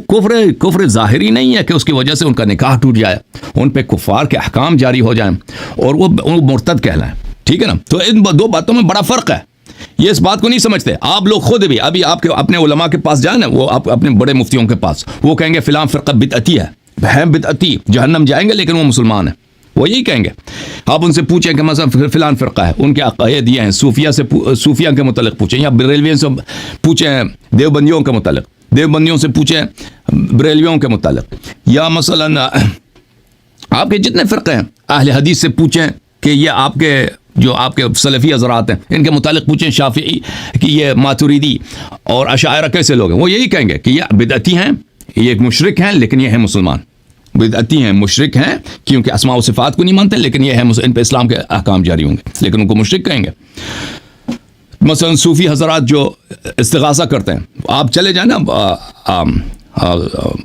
کفر ظاہری نہیں ہے کہ اس کی وجہ سے ان کا نکاح ٹوٹ جائے، ان پہ کفار کے احکام جاری ہو جائیں اور وہ مرتد کہلائیں. ٹھیک ہے نا؟ تو ان دو باتوں میں بڑا فرق ہے. یہ اس بات کو نہیں سمجھتے. آپ لوگ خود بھی ابھی آپ کے اپنے علماء کے پاس جائیں نا، وہ اپنے بڑے مفتیوں کے پاس، وہ کہیں گے فلاں فرقہ بدعتی ہے بدعتی، جہنم جائیں گے لیکن وہ مسلمان ہے، وہ یہی کہیں گے. آپ ان سے پوچھیں کہ مثلا فلان فرقہ ہے، ان کے عقائد یہ ہیں، صوفیہ کے متعلق پوچھیں، یا بریلویوں سے پوچھیں، دیوبندیوں کے متعلق، دیوبندیوں سے پوچھیں بریلویوں کے متعلق، یا مثلا آپ کے جتنے فرقے ہیں اہل حدیث سے پوچھیں کہ یہ آپ کے سلفی حضرات ہیں، ان کے متعلق پوچھیں شافعی کہ یہ ماتریدی اور اشاعرہ کیسے لوگ ہیں، وہ یہی کہیں گے کہ یہ بدعتی ہیں، یہ ایک مشرک ہیں لیکن یہ ہیں مسلمان. بدعتی ہیں، مشرک ہیں کیونکہ اسماء و صفات کو نہیں مانتے، لیکن یہ ہے ان پہ اسلام کے احکام جاری ہوں گے، لیکن ان کو مشرک کہیں گے. مثلا صوفی حضرات جو استغاثہ کرتے ہیں، آپ چلے جائیں نا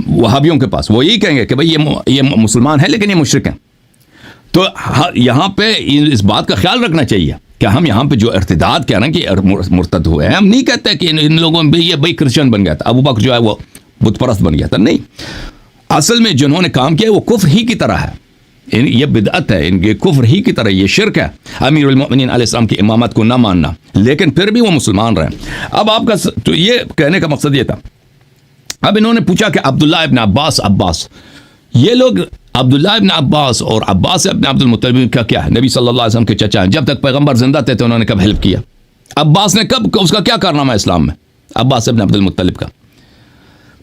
وہابیوں کے پاس، وہ یہی کہیں گے کہ بھئی یہ مسلمان ہیں لیکن یہ مشرک ہیں. تو یہاں پہ اس بات کا خیال رکھنا چاہیے کہ ہم یہاں پہ جو ارتداد کہہ رہے ہیں کہ مرتد ہوئے ہیں، ہم نہیں کہتے کہ ان لوگوں میں یہ بھائی کرسچن بن گیا تھا، ابو بکر جو ہے وہ بت پرست بن گیا تھا، نہیں. اصل میں جنہوں نے کام کیا وہ کفر ہی کی طرح ہے، یہ بدعت ہے، ان کے کفر ہی کی طرح یہ شرک ہے، امیر المؤمنین علیہ السلام کی امامت کو نہ ماننا، لیکن پھر بھی وہ مسلمان رہے. اب آپ کا تو یہ کہنے کا مقصد یہ تھا. اب انہوں نے پوچھا کہ عبداللہ ابن عباس، یہ لوگ عبداللہ ابن عباس اور عباس ابن عبد المطلب کا کیا ہے؟ نبی صلی اللہ علیہ وسلم کے چچا ہیں. جب تک پیغمبر زندہ تھے تو انہوں نے کب ہیلپ کیا؟ عباس نے کب، اس کا کیا کارنامہ ہے اسلام میں؟ عباس ابن عبد المطلب کا.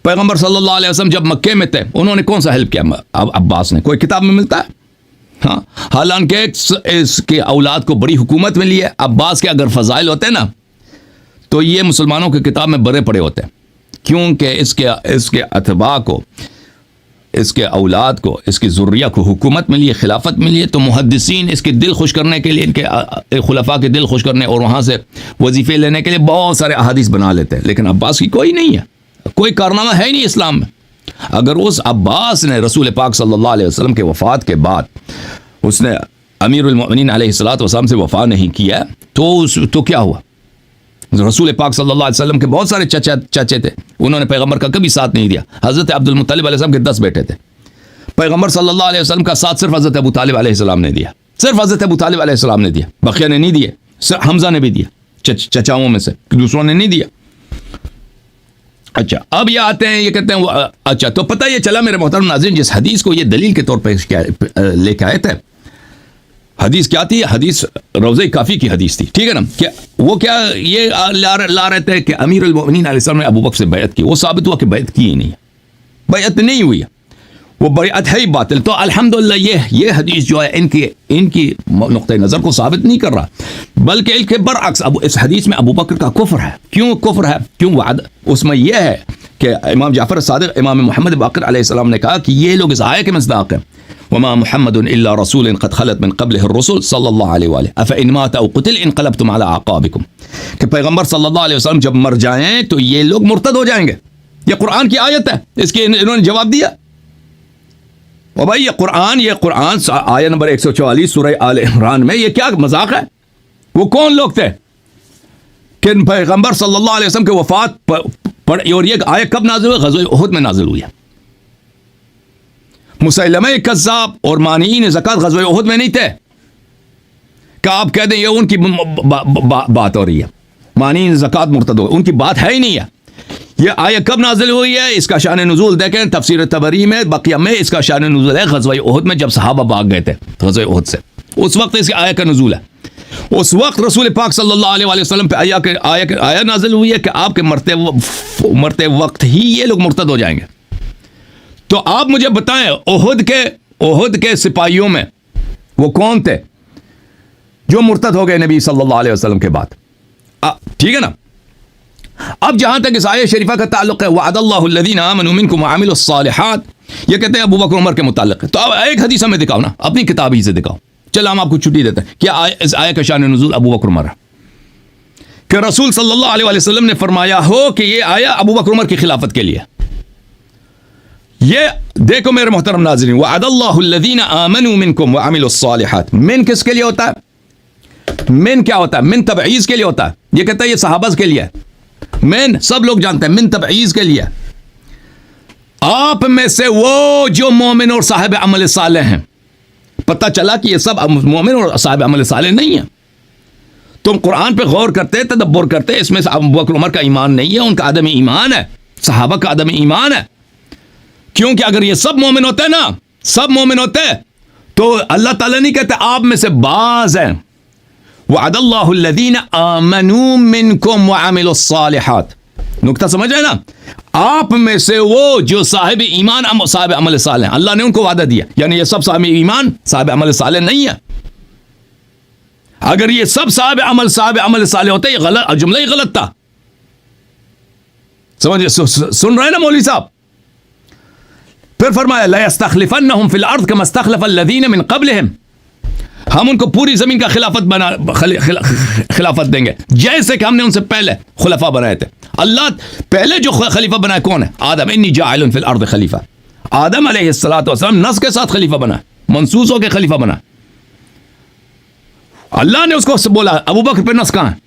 پیغمبر صلی اللہ علیہ وسلم جب مکے میں تھے انہوں نے کون سا ہیلپ کیا؟ عباس نے. کوئی کتاب میں ملتا ہے؟ ہاں، حالانکہ اس کے اولاد کو بڑی حکومت ملی ہے. عباس کے اگر فضائل ہوتے نا تو یہ مسلمانوں کی کتاب میں بڑے پڑے ہوتے ہیں، کیونکہ اس کے اتباع کو، اس کے اولاد کو، اس کی ذریہ کو حکومت ملی ہے، خلافت ملی ہے. تو محدثین اس کے دل خوش کرنے کے لیے، ان کے خلفاء کے دل خوش کرنے اور وہاں سے وظیفے لینے کے لیے بہت سارے احادیث بنا لیتے ہیں. لیکن عباس کی کوئی نہیں ہے، کوئی کارنامہ ہے ہی نہیں اسلام میں. اگر اس عباس نے رسول پاک صلی اللہ علیہ وسلم کے وفات کے بعد اس نے امیر المؤمنین علیہ الصلوۃ والسلام سے وفا نہیں کیا تو کیا ہوا؟ رسول پاک صلی اللہ علیہ وسلم کے بہت سارے چچے تھے، انہوں نے پیغمبر کا کبھی ساتھ نہیں دیا. حضرت عبد المطلب علیہ السلام کے 10 بیٹے تھے، پیغمبر صلی اللہ علیہ وسلم کا ساتھ صرف حضرت ابو طالب علیہ السلام نے دیا، صرف حضرت ابو طالب علیہ السلام نے دیا، بقیہ نے نہیں دیے. حمزہ نے بھی دیا، چچاؤں میں سے، دوسروں نے نہیں دیا. اچھا، اب یہ آتے ہیں، یہ کہتے ہیں اچھا تو پتہ یہ چلا میرے محترم ناظرین، جس حدیث کو یہ دلیل کے طور پہ لے کے آئے تھے، حدیث کیا تھی؟ حدیث روضہ کافی کی حدیث تھی، ٹھیک ہے نا؟ کہ وہ کیا یہ لا رہے تھے کہ امیر المؤمنین علیہ السلام نے ابو بکر سے بیعت کی. وہ ثابت ہوا کہ بیعت کی ہی نہیں ہے، بیعت نہیں ہوئی ہے، وہ بیعت ہے ہی باطل. تو الحمدللہ یہ حدیث جو ہے ان کی نقطہ نظر کو ثابت نہیں کر رہا، بلکہ ان کے برعکس اس حدیث میں ابو بکر کا کفر ہے. کیوں کفر ہے؟ کیوں وعد اس میں یہ ہے کہ امام جعفر صادق، امام محمد باقر علیہ السلام نے کہا کہ یہ لوگ اس آیت کے مصداق ہیں، وما محمد الا رسول قد خلت من قبله الرسل صلی اللہ علیہ وآلہ افإن مات او قتل انقلبتم على اعقابکم. کہ پیغمبر صلی اللہ علیہ وسلم جب مر جائیں تو یہ لوگ مرتد ہو جائیں گے. یہ قرآن کی آیت ہے، اس کے انہوں نے جواب دیا. اور بھائی یہ قرآن آیت نمبر 144 سورہ آل عمران میں، یہ کیا مذاق ہے؟ وہ کون لوگ تھے کہ پیغمبر صلی اللہ علیہ وسلم کے وفات پر اور یہ آیت کب نازل ہوئی؟ غزوہ احد میں نازل ہوئی ہے. مسیلمہ کذاب اور مانعین زکوٰۃ غزوہ احد میں نہیں تھے کہ آپ کہہ دیں یہ ان کی بات ہو رہی ہے، مانعین زکوٰۃ مرتد ہو، ان کی بات ہے ہی نہیں ہے. یہ آیت کب نازل ہوئی ہے؟ اس کا شان نزول دیکھیں تفسیر طبری میں، بقیہ میں اس کا شان نزول ہے غزوہ احد میں، جب صحابہ بھاگ گئے تھے غزوہ احد سے، اس وقت اس کی آیت کا نزول ہے. اس وقت رسول پاک صلی اللہ علیہ وسلم پہ آیت نازل ہوئی ہے کہ آپ کے مرتے وقت ہی یہ لوگ مرتد ہو جائیں گے. تو آپ مجھے بتائیں احد کے سپاہیوں میں وہ کون تھے جو مرتد ہو گئے نبی صلی اللہ علیہ وسلم کے بعد؟ ٹھیک ہے نا؟ اب جہاں تک اس آیت شریفہ کا تعلق ہے، وعد اللہ الذین آمنوا منکم وعملوا الصالحات، یہ کہتے ہیں ابو بکر عمر کے متعلق ہے. تو اب ایک حدیث ہمیں دکھاؤ نا، اپنی کتاب ہی سے دکھاؤ. چلو ہم آپ کو چھٹی دیتے ہیں. کیا اس آیت کا شان نزول ابو بکر عمر ہے کہ رسول صلی اللہ علیہ وسلم نے فرمایا ہو کہ یہ آیا ابو بکر عمر کی خلافت کے لیے؟ یہ دیکھو میرے محترم ناظرین، وعد اللہ الذین آمنوا منکم وعملوا الصالحات. من کس کے لیے ہوتا ہے؟ من کیا ہوتا ہے؟ من تبعیض کے لیے ہوتا ہے. یہ کہتا ہے یہ صحابہ کے لیے. من سب لوگ جانتے ہیں، من تبعیض کے لیے. آپ میں سے وہ جو مومن اور صاحب عمل صالح ہیں، پتہ چلا کہ یہ سب مومن اور صاحب عمل صالح نہیں ہیں. تم قرآن پہ غور کرتے، تدبر کرتے، اس میں سے ابو بکر عمر کا ایمان نہیں ہے، ان کا عدم ایمان ہے، صحابہ کا عدم ایمان ہے. کیونکہ اگر یہ سب مومن ہوتے ہیں نا، سب مومن ہوتے تو اللہ تعالیٰ نہیں کہتے آپ میں سے بعض ہیں. وعد اللہ الذین آمنوا منکم وعملوا الصالحات. نکتہ سمجھ رہے نا؟ آپ میں سے وہ جو صاحب ایمان صاحب عمل صالح ہیں، اللہ نے ان کو وعدہ دیا. یعنی یہ سب صاحب ایمان صاحب عمل صالح نہیں ہے. اگر یہ سب صاحب عمل صالح ہوتے، یہ غلط جملہ ہی غلط تھا. سمجھے؟ سن رہے ہیں نا مولوی صاحب؟ پھر فرمایا لَيَسْتَخْلِفَنَّهُمْ فِي الْأَرْضِ كَمَا اسْتَخْلَفَ الَّذِينَ مِنْ قَبْلِهِمْ. ہم ان کو پوری زمین کا خلافت دیں گے جیسے کہ ہم نے ان سے پہلے خلفاء بنائے تھے. اللہ پہلے جو خلیفہ بنائے کون ہے؟ آدم. انی جاعل فی الارض خلیفہ. آدم علیہ السلام نص کے ساتھ خلیفہ بنا، منصوص ہو کے خلیفہ بنا. اللہ نے اس کو بولا ابو بکر پہ نص کہاں ہے؟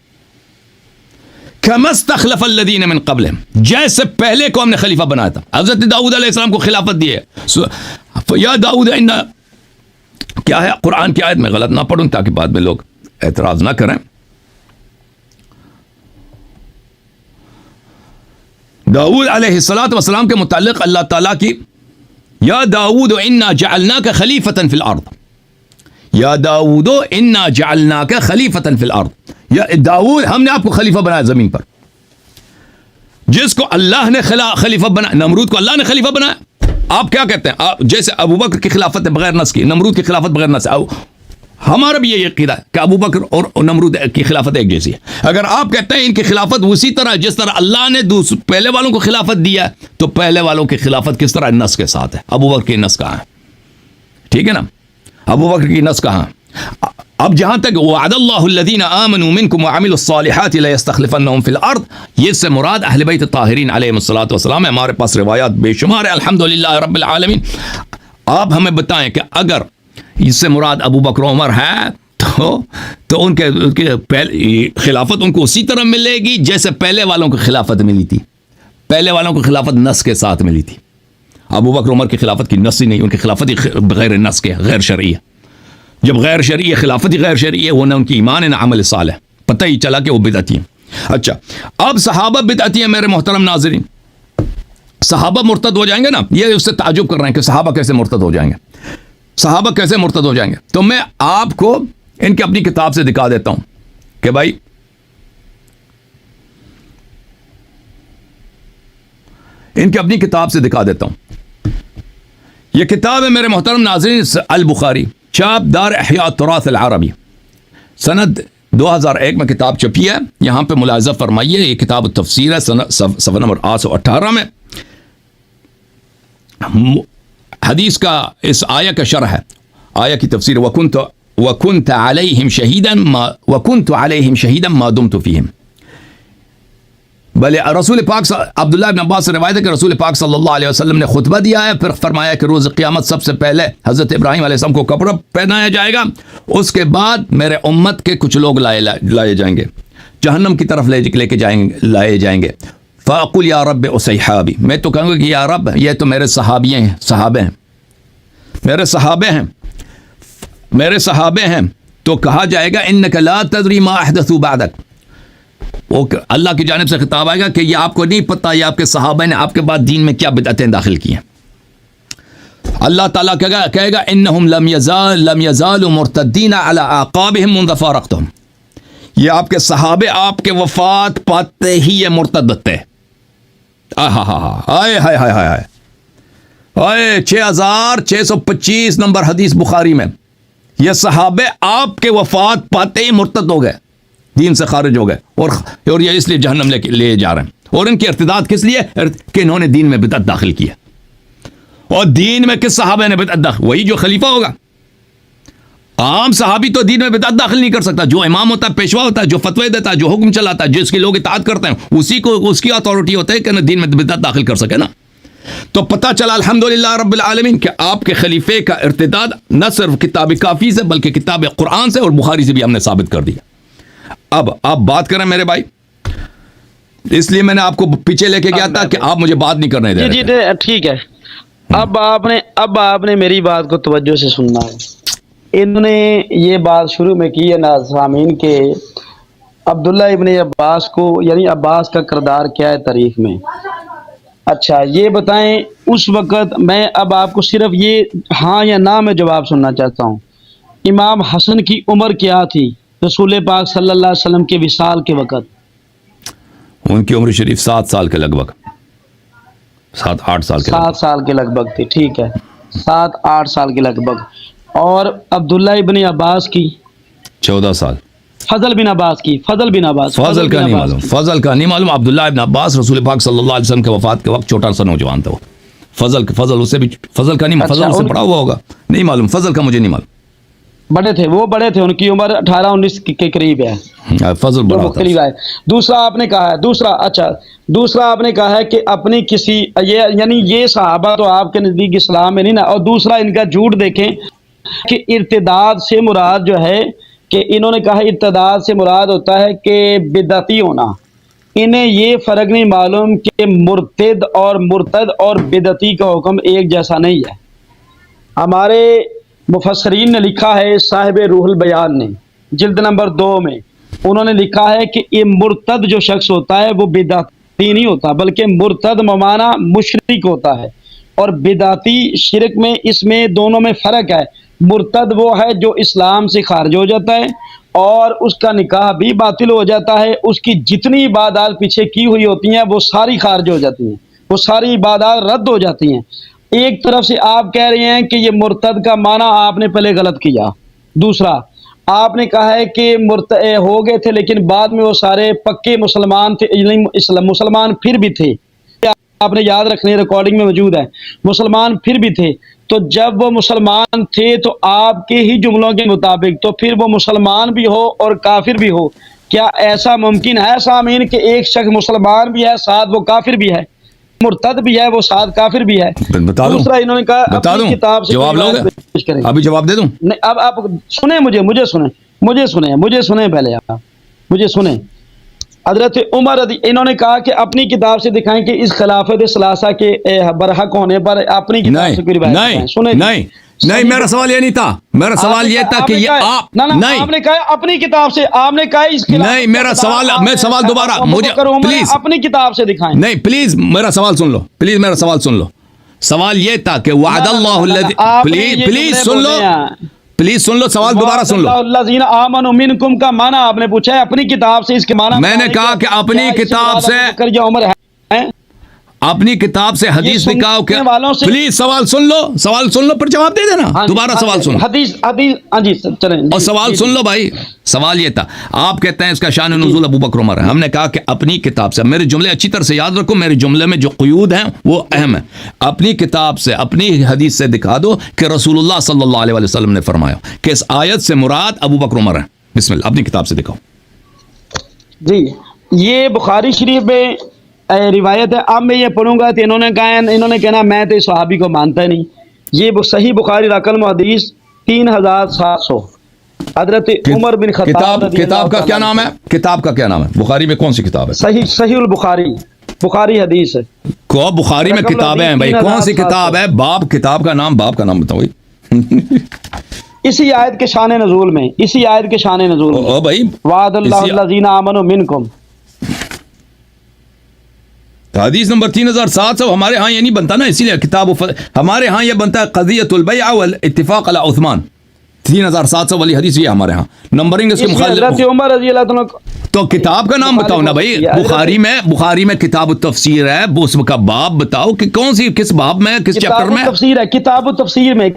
کما استخلف الذین من قبلہم، جیسے پہلے کو ہم نے خلیفہ بنایا تھا. حضرت داؤد علیہ السلام کو خلافت دی ہے. یا داؤد کیا ہے؟ قرآن کی آیت میں غلط نہ پڑھوں تاکہ بعد میں لوگ اعتراض نہ کریں. داؤد علیہ السلام کے متعلق اللہ تعالیٰ کی یا داؤد انا جعلناک خلیفۃ فی الارض، یا داؤد انا جعلناک خلیفۃ فی الارض. یا داؤد ہم نے آپ کو خلیفہ بنایا زمین پر. جس کو اللہ نے خلیفہ بنایا، نمرود کو اللہ نے خلیفہ بنایا. آپ کیا کہتے ہیں؟ جیسے ابو بکر کی خلافت بغیر نص کی، نمرود کی خلافت بغیر نص، ہمارا بھی یہ عقیدہ ہے کہ ابو بکر اور نمرود کی خلافت ایک جیسی ہے۔ اگر آپ کہتے ہیں ان کی خلافت اسی طرح جس طرح اللہ نے پہلے والوں کو خلافت دیا ہے، تو پہلے والوں کی خلافت کس طرح نص کے ساتھ ہے؟ ابو بکر کی نص کہاں ہے؟ ٹھیک ہے نا، ابو بکر کی نص کہاں؟ اب جہاں تک وعد اللہ الذین آمنوا منکم وعملوا الصالحات لیستخلفنہم فی الارض، یہ سے مراد اہل بیت الطاہرین علیہم الصلوۃ والسلام ہے۔ ہمارے پاس روایات بے شمار ہے، الحمدللہ رب العالمین۔ آپ ہمیں بتائیں کہ اگر اس سے مراد ابو بکر عمر ہے تو ان کے خلافت ان کو اسی طرح ملے گی جیسے پہلے والوں کو خلافت ملی تھی۔ پہلے والوں کو خلافت نص کے ساتھ ملی تھی۔ ابو بکر عمر کی خلافت کی نص ہی نہیں، ان کی خلافت ہی بغیر نص کے، غیر شرعی ہے۔ جب غیر شرعی ہے، خلافت ہی غیر شرعی ہے، وہ نہ ان کی ایمان ہے نہ عمل صالح، پتہ ہی چلا کہ وہ بدعتی ہیں۔ اچھا، اب صحابہ بدعتی ہیں میرے محترم ناظرین، صحابہ مرتد ہو جائیں گے نا؟ یہ اس سے تعجب کر رہے ہیں کہ صحابہ کیسے مرتد ہو جائیں گے، صحابہ کیسے مرتد ہو جائیں گے؟ تو میں آپ کو ان کی اپنی کتاب سے دکھا دیتا ہوں کہ بھائی ان کی اپنی کتاب سے دکھا دیتا ہوں۔ یہ کتاب ہے میرے محترم ناظرین البخاری، چاپ دار احیاء التراث العربی، سند 2001 میں کتاب چھپی ہے۔ یہاں پہ ملاحظہ فرمائیے، یہ کتاب التفسیر ہے، صفحہ نمبر 818 میں حدیث کا اس آیہ کا شرح ہے، آیہ کی تفسیر، وَكُنْتَ عَلَيْهِمْ شَهِيدًا مَا دُمْتُ فِيهِمْ۔ بلے رسول پاک عبداللہ ابن عباس سے روایت ہے کہ رسول پاک صلی اللہ علیہ وسلم نے خطبہ دیا ہے، پھر فرمایا کہ روز قیامت سب سے پہلے حضرت ابراہیم علیہ السلام کو کپڑا پہنایا جائے گا، اس کے بعد میرے امت کے کچھ لوگ لائے جائیں گے، جہنم کی طرف لے کے لائے جائیں گے۔ فَأَقُولُ يَا رَبِّ أَصْحَابِي، میں تو کہوں گا کہ یا رب یہ تو میرے صحابے ہیں، میرے صحابے ہیں، تو کہا جائے گا اِنَّكَ لَا تَدْرِي مَا أَحْدَثُوا بَعْدَكَ، وہ اللہ کی جانب سے خطاب آئے گا کہ یہ آپ کو نہیں پتہ یہ آپ کے صحابہ نے آپ کے بعد دین میں کیا بدعتیں داخل کی ہیں۔ اللہ تعالیٰ کہے گا انہم لم یزالوا مرتدین علی اعقابہم منذ فارقتہم، یہ آپ کے صحابے آپ کے وفات پاتے ہی یہ مرتد تھے۔ آئے 6625 نمبر حدیث بخاری میں، یہ صحابے آپ کے وفات پاتے ہی مرتد ہو گئے، دین سے خارج ہو گئے، اور یہ اس لیے جہنم لے جا رہے ہیں۔ اور ان کی ارتداد کس لیے کہ انہوں نے دین میں بدعت داخل کی ہے۔ اور دین میں کس صحابہ نے بدعت داخل؟ وہی جو خلیفہ ہوگا۔ عام صحابی تو دین میں بدعت داخل نہیں کر سکتا، جو امام ہوتا ہے، پیشوا ہوتا ہے، جو فتوی دیتا ہے، جو حکم چلاتا ہے، جس کی لوگ اطاعت کرتے ہیں، اس کی اتھارٹی ہوتا ہے کہ دین میں بدعت داخل کر سکے نا۔ تو پتہ چلا الحمدللہ رب العالمین کہ آپ کے خلیفے کا ارتداد نہ صرف کتاب کافی سے بلکہ کتاب قرآن سے اور بخاری سے بھی ہم نے ثابت کر دیا۔ اب آپ بات کریں میرے بھائی، اس لیے میں نے آپ کو پیچھے لے کے گیا تھا کہ آپ مجھے بات نہیں کرنے دے رہے تھے۔ جی ٹھیک ہے، اب آپ نے میری بات کو توجہ سے سننا ہے۔ انہوں نے یہ بات شروع میں کی ہے ناظرین کے عبداللہ ابن عباس کو، یعنی عباس کا کردار کیا ہے تاریخ میں۔ اچھا یہ بتائیں اس وقت، میں اب آپ کو صرف یہ ہاں یا نہ میں جواب سننا چاہتا ہوں، امام حسن کی عمر کیا تھی رسول پاک صلی اللہ علیہ وسلم کے وصال کے وقت؟ ان کی عمر شریف 7 سال کے لگ بھگ، 7-8 سال کے 7 سال کے لگ بھگ تھی، ٹھیک ہے، 7-8 سال کے لگ بھگ۔ اور عبداللہ ابن عباس کی 14 سال۔ فضل بن عباس فضل کا نہیں معلوم، عبداللہ ابن عباس رسول پاک صلی اللہ علیہ وسلم کے وفات کے وقت چھوٹا سا نوجوان تھا وہ۔ فضل اسے بھی، فضل کا نہیں، فضل سے پڑھا ہوا ہوگا، نہیں معلوم، فضل کا مجھے نہیں معلوم۔ بڑے تھے، ان کی عمر 18-19 کے قریب ہے، فضل بڑا تھا۔ دوسرا آپ نے کہا ہے، دوسرا آپ نے کہا ہے کہ اپنی کسی یعنی یہ صحابہ تو آپ کے نزدیک اسلام میں نہیں نا۔ اور دوسرا ان کا جھوٹ دیکھیں کہ ارتداد سے مراد جو ہے، کہ انہوں نے کہا ارتداد سے مراد ہوتا ہے کہ بدعتی ہونا۔ انہیں یہ فرق نہیں معلوم کہ مرتد اور بدعتی کا حکم ایک جیسا نہیں ہے۔ ہمارے مفسرین نے لکھا ہے، صاحب روح البیان نے جلد نمبر 2 میں انہوں نے لکھا ہے کہ یہ مرتد جو شخص ہوتا ہے وہ بدعتی نہیں ہوتا، بلکہ مرتد ممانع مشرک ہوتا ہے، اور بدعتی شرک میں، اس میں دونوں میں فرق ہے۔ مرتد وہ ہے جو اسلام سے خارج ہو جاتا ہے اور اس کا نکاح بھی باطل ہو جاتا ہے، اس کی جتنی عبادات پیچھے کی ہوئی ہوتی ہیں وہ ساری خارج ہو جاتی ہیں، وہ ساری عبادات رد ہو جاتی ہیں۔ ایک طرف سے آپ کہہ رہے ہیں کہ یہ مرتد کا معنی آپ نے پہلے غلط کیا، دوسرا آپ نے کہا ہے کہ ہو گئے تھے لیکن بعد میں وہ سارے پکے مسلمان تھے، مسلمان پھر بھی تھے، آپ نے یاد رکھنے ریکارڈنگ میں موجود ہے، مسلمان پھر بھی تھے۔ تو جب وہ مسلمان تھے تو آپ کے ہی جملوں کے مطابق تو پھر وہ مسلمان بھی ہو اور کافر بھی ہو، کیا ایسا ممکن ہے سامعین کہ ایک شخص مسلمان بھی ہے ساتھ وہ کافر بھی ہے، مرتد بھی ہے وہ ساتھ کافر بھی ہے؟ بتا دوں، دوسرا انہوں نے کہا بتا اپنی دوں، کتاب سے جواب لو گے؟ پیش کریں۔ ابھی جواب دے دوں؟ نہیں، اب آپ سنیں، مجھے سنیں پہلے، آپ مجھے سنیں۔ حضرت عمر انہوں نے کہا کہ اپنی کتاب سے دکھائیں کہ اس خلافت ثلاثہ کے برحق ہونے پر اپنی کتاب سے کوئی روایت دکھائیں۔ سنیں، نہیں، میرا سوال یہ نہیں تھا، میرا سوال یہ تھا کہ یہ آپ نہیں، آپ نے کہا اپنی کتاب سے، آپ نے کہا اس نہیں، میرا سوال، میں سوال دوبارہ، مجھے پلیز اپنی کتاب سے دکھائیں۔ نہیں، پلیز میرا سوال سن لو، پلیز میرا سوال سن لو۔ سوال یہ تھا کہ وعد اللہ الذی، پلیز سن لو، پلیز سن لو، سوال دوبارہ سن لو۔ الذین آمنوا منکم کا معنی آپ نے پوچھا ہے، اپنی کتاب سے اس کے معنی میں نے کہا کہ اپنی کتاب سے، عمر ہے، اپنی کتاب سے حدیث نکاؤ کہ پلیز سوال سن لو پھر جواب دے دینا، دوبارہ سوال سن لو، حدیث ہاں جی چلیں، اور سوال سن لو بھائی۔ سوال یہ تھا، آپ کہتے ہیں اس کا شان نزول ابو بکر عمر ہے، ہم نے کہا کہ اپنی کتاب سے، میرے جملے اچھی طرح سے یاد رکھو، میرے جملے میں جو قیود ہیں وہ اہم ہیں، اپنی کتاب سے، اپنی حدیث سے دکھا دو کہ رسول اللہ صلی اللہ علیہ وسلم نے فرمایا کہ اس آیت سے مراد ابو بکر عمر ہے، بسم اللہ، اپنی کتاب سے دکھاؤ۔ جی یہ بخاری شریف میں روایت ہے، اب میں یہ پڑھوں گا تو انہوں نے کہنا میں تو اس صحابی کو مانتا ہی نہیں۔ یہ صحیح بخاری رقم حدیث 3700، حضرت عمر بن خطاب۔ کتاب کا کیا نام ہے؟ کتاب کا کیا نام ہے؟ بخاری میں کون سی کتاب ہے؟ صحیح البخاری، بخاری حدیث ہے۔ کو بخاری میں کتابیں ہیں بھائی، کون سی کتاب ہے؟ باب، کتاب کا نام، باب کا نام بتاؤ۔ اسی آیت کے شان نزول میں، اسی آیت کے شان نزول میں، او بھائی، وعد اللہ الذین آمنوا منکم، حدیث نمبر 3700 ہمارے ہاں یہ نہیں بنتا نا، اسی لیے کتاب ہمارے ہاں یہ بنتا ہے قضیۃ البیع والاتفاق علی عثمان، 3700 والی حدیث یہ ہمارے ہاں نمبرنگ اس کے مخالف۔ حضرت عمر رضی اللہ عنہ تو کتاب کا نام بتاؤ نا بھائی، بخاری میں کتاب التفسیر ہے، اس کا باب بتاؤ کہ کون سی، کس باب میں، کس چیپٹر میں؟ تفسیر ہے، کتاب التفسیر میں،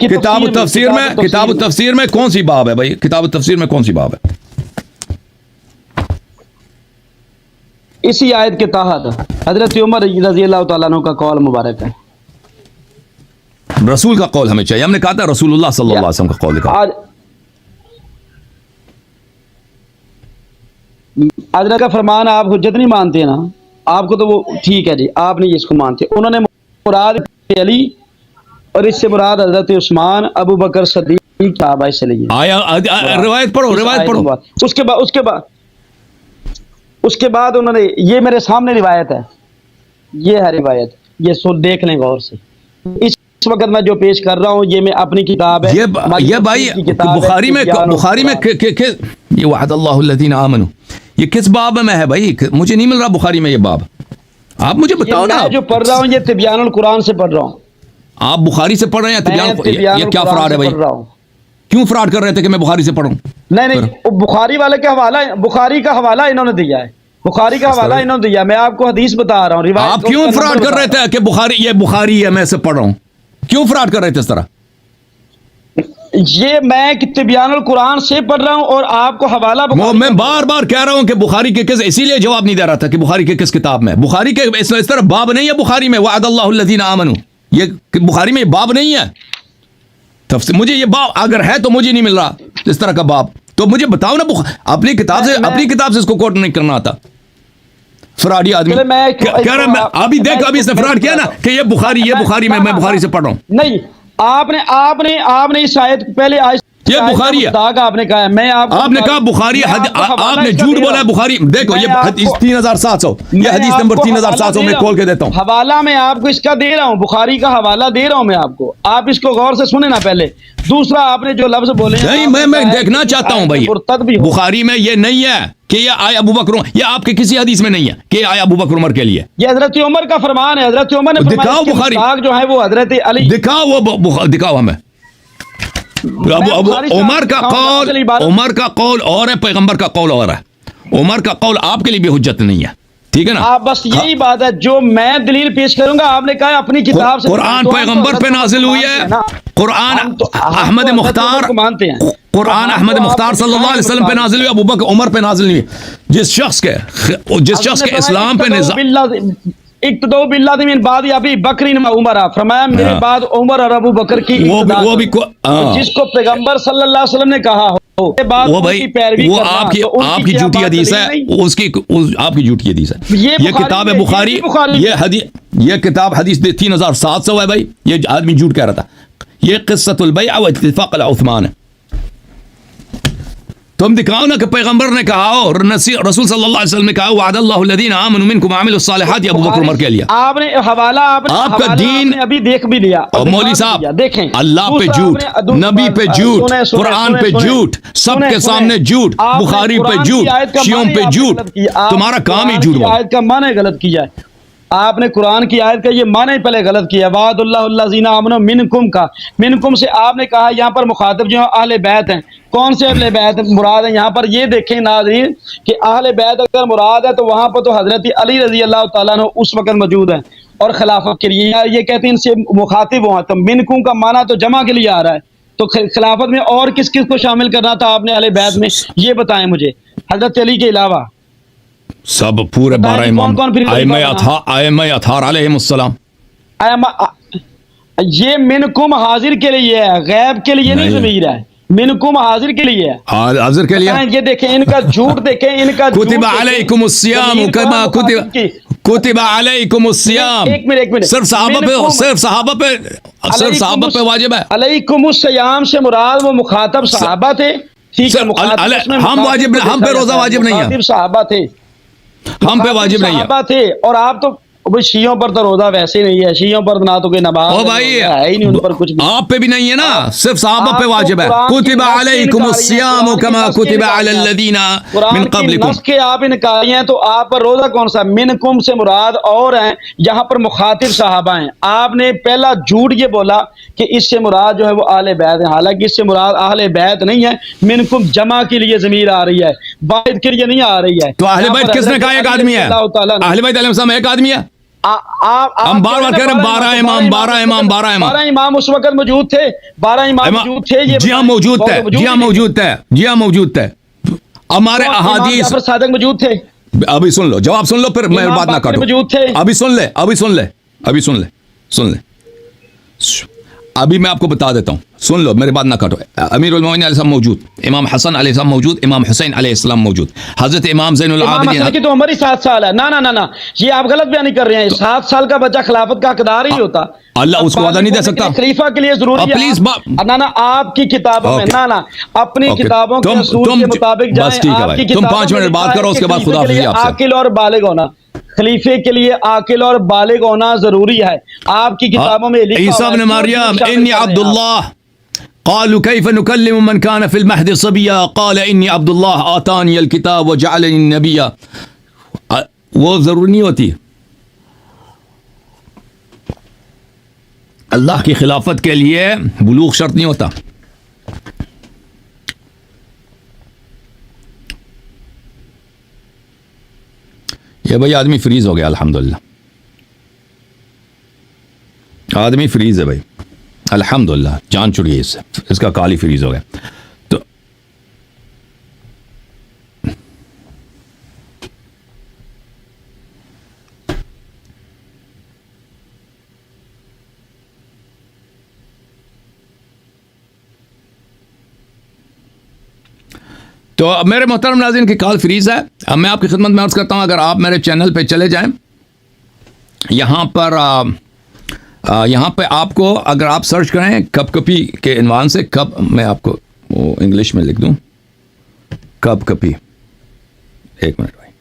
کتاب التفسیر میں کون سی باب ہے بھائی؟ کتاب التفسیر میں کون سی باب ہے؟ اسی آیت کے تحت حضرت عمر رضی اللہ تعالیٰ عنہ کا قول مبارک ہے۔ رسول کا قول ہمیں چاہیے، ہم نے کہا تھا رسول اللہ صلی اللہ علیہ وسلم کا قول دکھاؤ۔ حضرت کا فرمان آپ حجت نہیں مانتے نا، آپ کو تو وہ ٹھیک ہے جی، آپ نہیں اس کو مانتے۔ انہوں نے مراد علی اور اس سے مراد حضرت عثمان، ابو بکر صدیق صحابہ سے لیے۔ آیا روایت پڑھو، روایت پڑھو۔ اس کے بعد انہوں نے، یہ میرے سامنے روایت ہے، یہ ہے روایت، یہ دیکھ لیں غور سے۔ اس وقت میں جو پیش کر رہا ہوں یہ میں اپنی کتاب ہے، یہ بھائی بخاری میں یہ وعد اللہ الذین آمنوا، یہ کس باب میں ہے بھائی؟ مجھے نہیں مل رہا بخاری میں یہ باب، آپ مجھے بتاؤ نا۔ میں جو پڑھ رہا ہوں یہ تبیان القرآن سے پڑھ رہا ہوں۔ آپ بخاری سے پڑھ رہے ہیں تبیان؟ یہ کیا فراڈ ہے بھائی؟ کیوں فراڈ کر رہے تھے کہ میں بخاری سے پڑھوں؟ نہیں، بخاری والے کا حوالہ، بخاری کا حوالہ انہوں نے دیا ہے، بخاری کا حوالہ انہوں نے دیا، میں آپ کو حدیث بتا رہا ہوں۔ آپ کیوں فراڈ کر رہے تھے کہ بخاری، یہ بخاری ہے میں سے پڑھ رہا ہوں؟ کیوں فراڈ کر رہے تھے اس طرح؟ یہ میں طبیان القرآن سے پڑھ رہا ہوں اور آپ کو حوالہ میں بار بار کہہ رہا ہوں کہ بخاری کے کس، اسی لیے جواب نہیں دے رہا تھا کہ بخاری کے کس کتاب میں، بخاری کے اس طرح باب نہیں ہے بخاری میں، وعد اللہ الذین آمنوا، یہ بخاری میں باب نہیں ہے۔ مجھے یہ باب اگر ہے تو مجھے نہیں مل رہا اس طرح کا باب، تو مجھے بتاؤ نا، اپنی کتاب سے اس کو کوٹ نہیں کرنا آتا۔ فراڈی آدمی کہہ رہا ہے، ابھی دیکھ، ابھی اس نے فراڈ کیا نا کہ یہ بخاری میں بخاری سے پڑھ رہا ہوں۔ نہیں، آپ نے اس آیت پہلے یہ بخاری ہے، آپ نے کہا، میں آپ نے کہا بخاری، آپ نے جھوٹ بولا ہے بخاری۔ دیکھو یہ حدیث 3700، یہ حدیث نمبر 3700 میں کھول کے دیتا ہوں، حوالہ میں آپ کو اس کا دے رہا ہوں، بخاری کا حوالہ دے رہا ہوں میں آپ کو، آپ اس کو غور سے سنیں نا پہلے۔ دوسرا آپ نے جو لفظ بولے نہیں، میں دیکھنا چاہتا ہوں بھائی، بخاری میں یہ نہیں ہے کہ یہ آیا ابو بکر، یہ آپ کے کسی حدیث میں نہیں ہے کہ یہ آیا ابو بکر عمر کے لیے، یہ حضرت عمر کا فرمان ہے، حضرت عمر نے فرمایا، دکھاؤ بخاری جو ہے وہ حضرت علی، دکھاؤ وہ، دکھاؤ ہمیں۔ عمر کا قول اور ہے، پیغمبر کا قول اور ہے۔ عمر کا قول آپ کے لیے بھی حجت نہیں ہے، ٹھیک ہے نا. آپ بس یہی بات ہے جو میں دلیل پیش کروں گا آپ نے کہا اپنی کتاب سے. قرآن پیغمبر پہ نازل ہوئی ہے. قرآن احمد مختار مانتے ہیں. قرآن احمد مختار صلی اللہ علیہ وسلم پہ نازل ہوئی, ابو بکر عمر پہ نازل ہوئی. جس شخص کے اسلام پہ نظام اقتداء باللہ من بعد ابی بکر و عمر, فرمایا میرے بعد عمر اور ابو بکر کی وہ بھی جس کو پیغمبر صلی اللہ علیہ وسلم نے کہا ہو وہ بھائی وہ آپ کی جھوٹی حدیث ہے, اس کی آپ کی جھوٹی حدیث ہے. یہ کتاب ہے بخاری, یہ کتاب حدیث 3700 ہے بھائی. یہ آدمی جھوٹ کہہ رہا تھا. یہ قصۃ البیع و اتفاق عثمان ہے. تم دکھاؤ نا کہ پیغمبر نے کہا اور رسول صلی اللہ علیہ وسلم نے کہا وعد اللہ الذین آمنوا منکم وعملوا الصالحات, یہ ابو بکر عمر کے لیے. آپ نے حوالہ آپ کا دین ابھی دیکھ بھی لیا. اور مولوی صاحب دیکھیں, اللہ پہ جھوٹ, نبی پہ جھوٹ, قرآن پہ جھوٹ, سب کے سامنے جھوٹ, بخاری پہ جھوٹ, شیعوں پہ جھوٹ. تمہارا کام ہی جھوٹ. آیت کا معنی غلط کیا ہے آپ نے. قرآن کی آیت کا یہ معنی پہلے غلط کیا. وعد اللہ الذین آمنوا منکم کا منکم سے آپ نے کہا یہاں پر مخاطب جو اہل بیت ہیں. کون سے اہل بیت مراد ہیں یہاں پر؟ یہ دیکھیں ناظرین کہ اہل بیت اگر مراد ہے تو وہاں پر تو حضرت علی رضی اللہ تعالیٰ عنہ اس وقت موجود ہیں اور خلافت کے لیے یہ کہتے ہیں ان سے مخاطب ہوا. تو منکم کا معنی تو جمع کے لیے آ رہا ہے. تو خلافت میں اور کس کس کو شامل کرنا تھا آپ نے اہل بیت میں, یہ بتائیں مجھے. حضرت علی کے علاوہ سب پورے 12 امام ائمہ اطہار علیہم السلام. یہ منکم حاضر کے لیے ہے, غیب کے لیے نہیں ضمیر ہے. منکم حاضر کے لیے ہے, حاضر کے لیے. یہ دیکھیں ان کا جھوٹ دیکھیں, ان کا کتب علیکم الصیام کما کتب علیکم الصیام. ایک منٹ صرف صحابہ پہ واجب ہے. علیکم الصیام سے مراد وہ مخاطب صحابہ تھے. ٹھیک ہے, ہم واجب, ہم پہ روزہ واجب نہیں ہے. صحابہ تھے, ہم پہ واجب نہیں ہے. صحابہ تھے. اور آپ تو شیعوں پر تو روزہ ویسے ہی نہیں ہے. شیعوں پر نہ تو کوئی نماز او بھائی ہے ہی نہیں, ان پر کچھ بھی. آپ پہ بھی نہیں ہے نا, صرف صحابہ پہ واجب ہے. کتب علیکم الصیام کما کتب علی الذین من قبلکم. نص کے آپ انکاری ہیں تو آپ پر روزہ کون سا؟ منکم سے مراد اور ہیں, یہاں پر مخاطب صحابہ ہیں. آپ نے پہلا جھوٹ یہ بولا کہ اس سے مراد جو ہے وہ اہل بیت ہیں, حالانکہ اس سے مراد اہل بیت نہیں ہے. منکم جمع کے لیے ضمیر آ رہی ہے, واحد کے لیے نہیں آ رہی ہے. تو اہل بیت کس نے کہا ایک آدمی ہے؟ اہل بیت علیہ السلام ایک آدمی ہے. ہم بار بار کہہ رہے ہیں 12 امام 12 امام 12 امام. 12 امام اس وقت موجود تھے. 12 امام موجود تھے. جی ہاں موجود تھے, جی ہاں موجود تھے, جی ہاں موجود تھے. ہمارے احادیث جعفر صادق موجود تھے. ابھی سن لو, جواب سن لو پھر میں بات نہ کاٹوں. موجود تھے. ابھی سن لے, ابھی سن لے, ابھی سن لے, سن لے. ابھی میں آپ کو بتا دیتا ہوں, سن لو, میری بات نہ کاٹو. امیر المومنین علیہ السلام موجود, امام حسن علیہ السلام موجود, امام حسین علیہ السلام موجود, حضرت امام زین العابدین کی تو عمر ہی 7 سال ہے. نہ یہ آپ غلط بیان کر رہے ہیں. 7 سال کا بچہ خلافت کا حقدار ہی ہوتا. اللہ اس کو وعدہ نہیں دے سکتا. خلیفہ کے لیے ضروری ہے. پلیز نہ آپ کی کتابوں میں نہ اپنی کتابوں کے اصول کے مطابق جائیں. آپ کی تم 5 منٹ بات کرو, اس کے بعد خدا حافظ. آپ سے عاقل اور بالغ ہونا, خلیفے کے لیے عاقل اور بالغ ہونا ضروری ہے. آپ کی کتابوں میں عیسیٰ ابن مریم انی عبد اللہ قالوا كيف نكلم من كان في المهد صبيا قال اني عبد الله آتاني الكتاب وجعلني نبيا. وہ ضروری نہیں ہوتی. اللہ کی خلافت کے لیے بلوغ شرط نہیں ہوتا. یہ بھائی آدمی فریز ہو گیا, الحمدللہ آدمی فریز ہے بھائی, الحمدللہ جان چھڑ گئی اس سے, اس کا کال ہی فریز ہو گیا. تو تو میرے محترم ناظرین کی کال فریز ہے. اب میں آپ کی خدمت میں عرض کرتا ہوں, اگر آپ میرے چینل پہ چلے جائیں, یہاں پہ آپ کو اگر آپ سرچ کریں کپ کپی کے عنوان سے, کب میں آپ کو وہ انگلش میں لکھ دوں, کب کپی, ایک منٹ بھائی,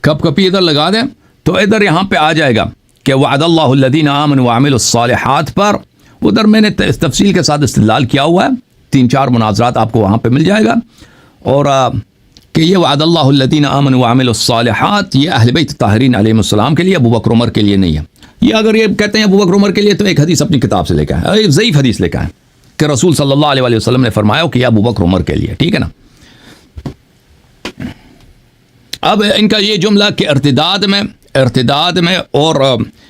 کب کپی ادھر لگا دیں تو ادھر یہاں پہ آ جائے گا کہ وعد اللہ الذین آمنوا وعملوا الصالحات پر. ادھر میں نے تفصیل کے ساتھ استدلال کیا ہوا ہے, 3-4 مناظرات آپ کو وہاں پہ مل جائے گا. اور کہ یہ وعد اللہ الذین آمنوا وعملوا الصالحات یہ اہل بیت طاہرین علیہم السلام کے لیے, ابو بکر عمر کے لیے نہیں ہے. یہ اگر یہ کہتے ہیں ابو بکر عمر کے لیے تو ایک حدیث اپنی کتاب سے لے کے آئے, ایک ضعیف حدیث لے کے آئے کہ رسول صلی اللہ علیہ وسلم نے فرمایا کہ یہ ابو بکر عمر کے لیے. ٹھیک ہے نا, اب ان کا یہ جملہ کہ ارتداد میں اور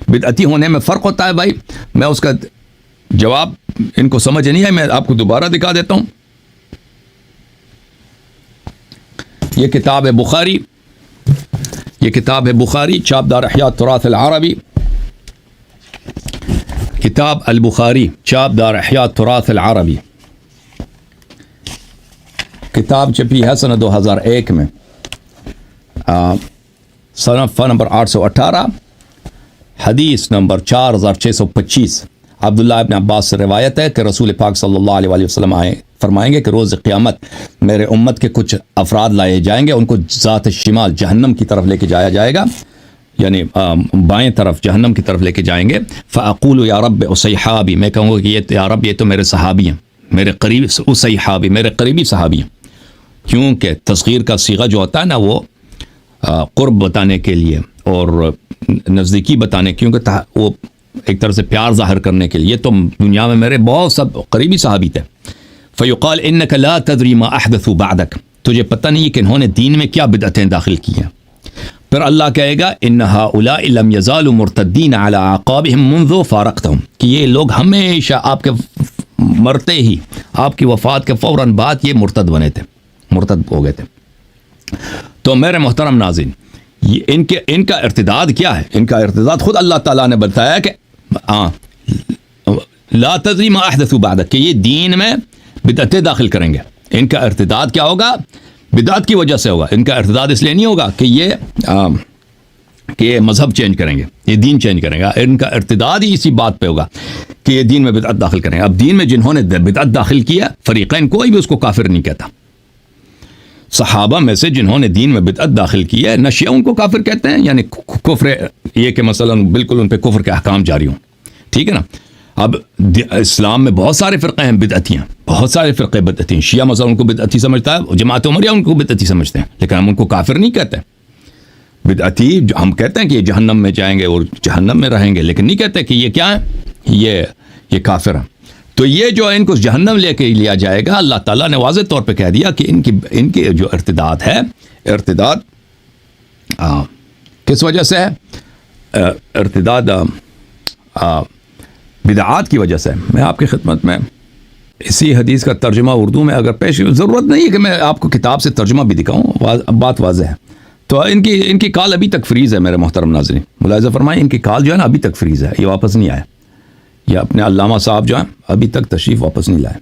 بدعتی ہونے میں فرق ہوتا ہے بھائی، میں اس کا جواب ان کو سمجھ نہیں ہے، میں آپ کو دوبارہ دکھا دیتا ہوں. یہ کتاب ہے بخاری، چاپدار احیاء التراث العربی، کتاب البخاری چاپدار احیاء التراث العربی، کتاب چھپی ہے سنہ 2001 میں، صنف نمبر 818، حدیث نمبر 4625. عبداللہ ابن عباس سے روایت ہے کہ رسول پاک صلی اللہ علیہ وسلم فرمائیں گے کہ روز قیامت میرے امت کے کچھ افراد لائے جائیں گے، ان کو ذات شمال جہنم کی طرف لے کے جایا جائے گا، یعنی بائیں طرف جہنم کی طرف لے کے جائیں گے. فاقول یا رب اصحابی، میں کہوں گا کہ یہ یا رب یہ تو میرے صحابی ہیں، میرے قریبی اصحابی، میرے قریبی صحابی ہیں. کیونکہ تصغیر کا صیغہ جو ہوتا ہے نا وہ قرب بتانے کے لیے اور نزدیکی بتانے، کیونکہ وہ ایک طرح سے پیار ظاہر کرنے کے لیے، تو دنیا میں میرے بہت سب قریبی صحابی تھے. فیقال انک لا تدری ما احدثوا بعدک، تجھے پتہ نہیں کہ انہوں نے دین میں کیا بدعتیں داخل کی ہیں. پھر اللہ کہے گا ان ہؤلاء لم یزالوا مرتدین علی اعقابهم منذ فارقتهم، کہ یہ لوگ ہمیشہ آپ کے مرتے ہی، آپ کی وفات کے فوراً بعد یہ مرتد ہو گئے تھے. تو میرے محترم ناظرین، ان کا ارتداد کیا ہے؟ ان کا ارتداد خود اللہ تعالیٰ نے بتایا کہ لا تدری ما احدثوا بعدک، کہ یہ دین میں بدعتیں داخل کریں گے. ان کا ارتداد کیا ہوگا؟ بدعت کی وجہ سے ہوگا. ان کا ارتداد اس لیے نہیں ہوگا کہ یہ مذہب چینج کریں گے، یہ دین چینج کریں گے. ان کا ارتداد ہی اسی بات پہ ہوگا کہ یہ دین میں بدعت داخل کریں گے. اب دین میں جنہوں نے بدعت داخل کیا، فریقین کوئی بھی اس کو کافر نہیں کہتا. صحابہ میں سے جنہوں نے دین میں بدعت داخل کی ہے، نہ شیعہ ان کو کافر کہتے ہیں، یعنی کفر یہ کہ مثلا بالکل ان پہ کفر کے احکام جاری ہوں، ٹھیک ہے نا. اب اسلام میں بہت سارے فرقے ہیں بدعتی ہیں، بہت سارے فرقے بدعتی ہیں. شیعہ مثلا ان کو بدعتی سمجھتا ہے، جماعت عمریہ ان کو بدعتی سمجھتے ہیں، لیکن ہم ان کو کافر نہیں کہتے. بدعتی ہم کہتے ہیں کہ یہ جہنم میں جائیں گے اور جہنم میں رہیں گے، لیکن نہیں کہتے کہ یہ کیا ہے، یہ کافر ہیں. تو یہ جو ان کو جہنم لے کے لیا جائے گا، اللہ تعالیٰ نے واضح طور پہ کہہ دیا کہ ان کی جو ارتداد ہے، ارتداد کس وجہ سے ہے؟ ارتداد بدعات کی وجہ سے. میں آپ کی خدمت میں اسی حدیث کا ترجمہ اردو میں اگر پیش، ضرورت نہیں ہے کہ میں آپ کو کتاب سے ترجمہ بھی دکھاؤں، بات واضح ہے. تو ان کی کال ابھی تک فریز ہے میرے محترم ناظرین، ملاحظہ فرمائیں، ان کی کال جو ہے نا ابھی تک فریز ہے، یہ واپس نہیں آیا. یہ اپنے علامہ صاحب جو ہیں ابھی تک تشریف واپس نہیں لائے.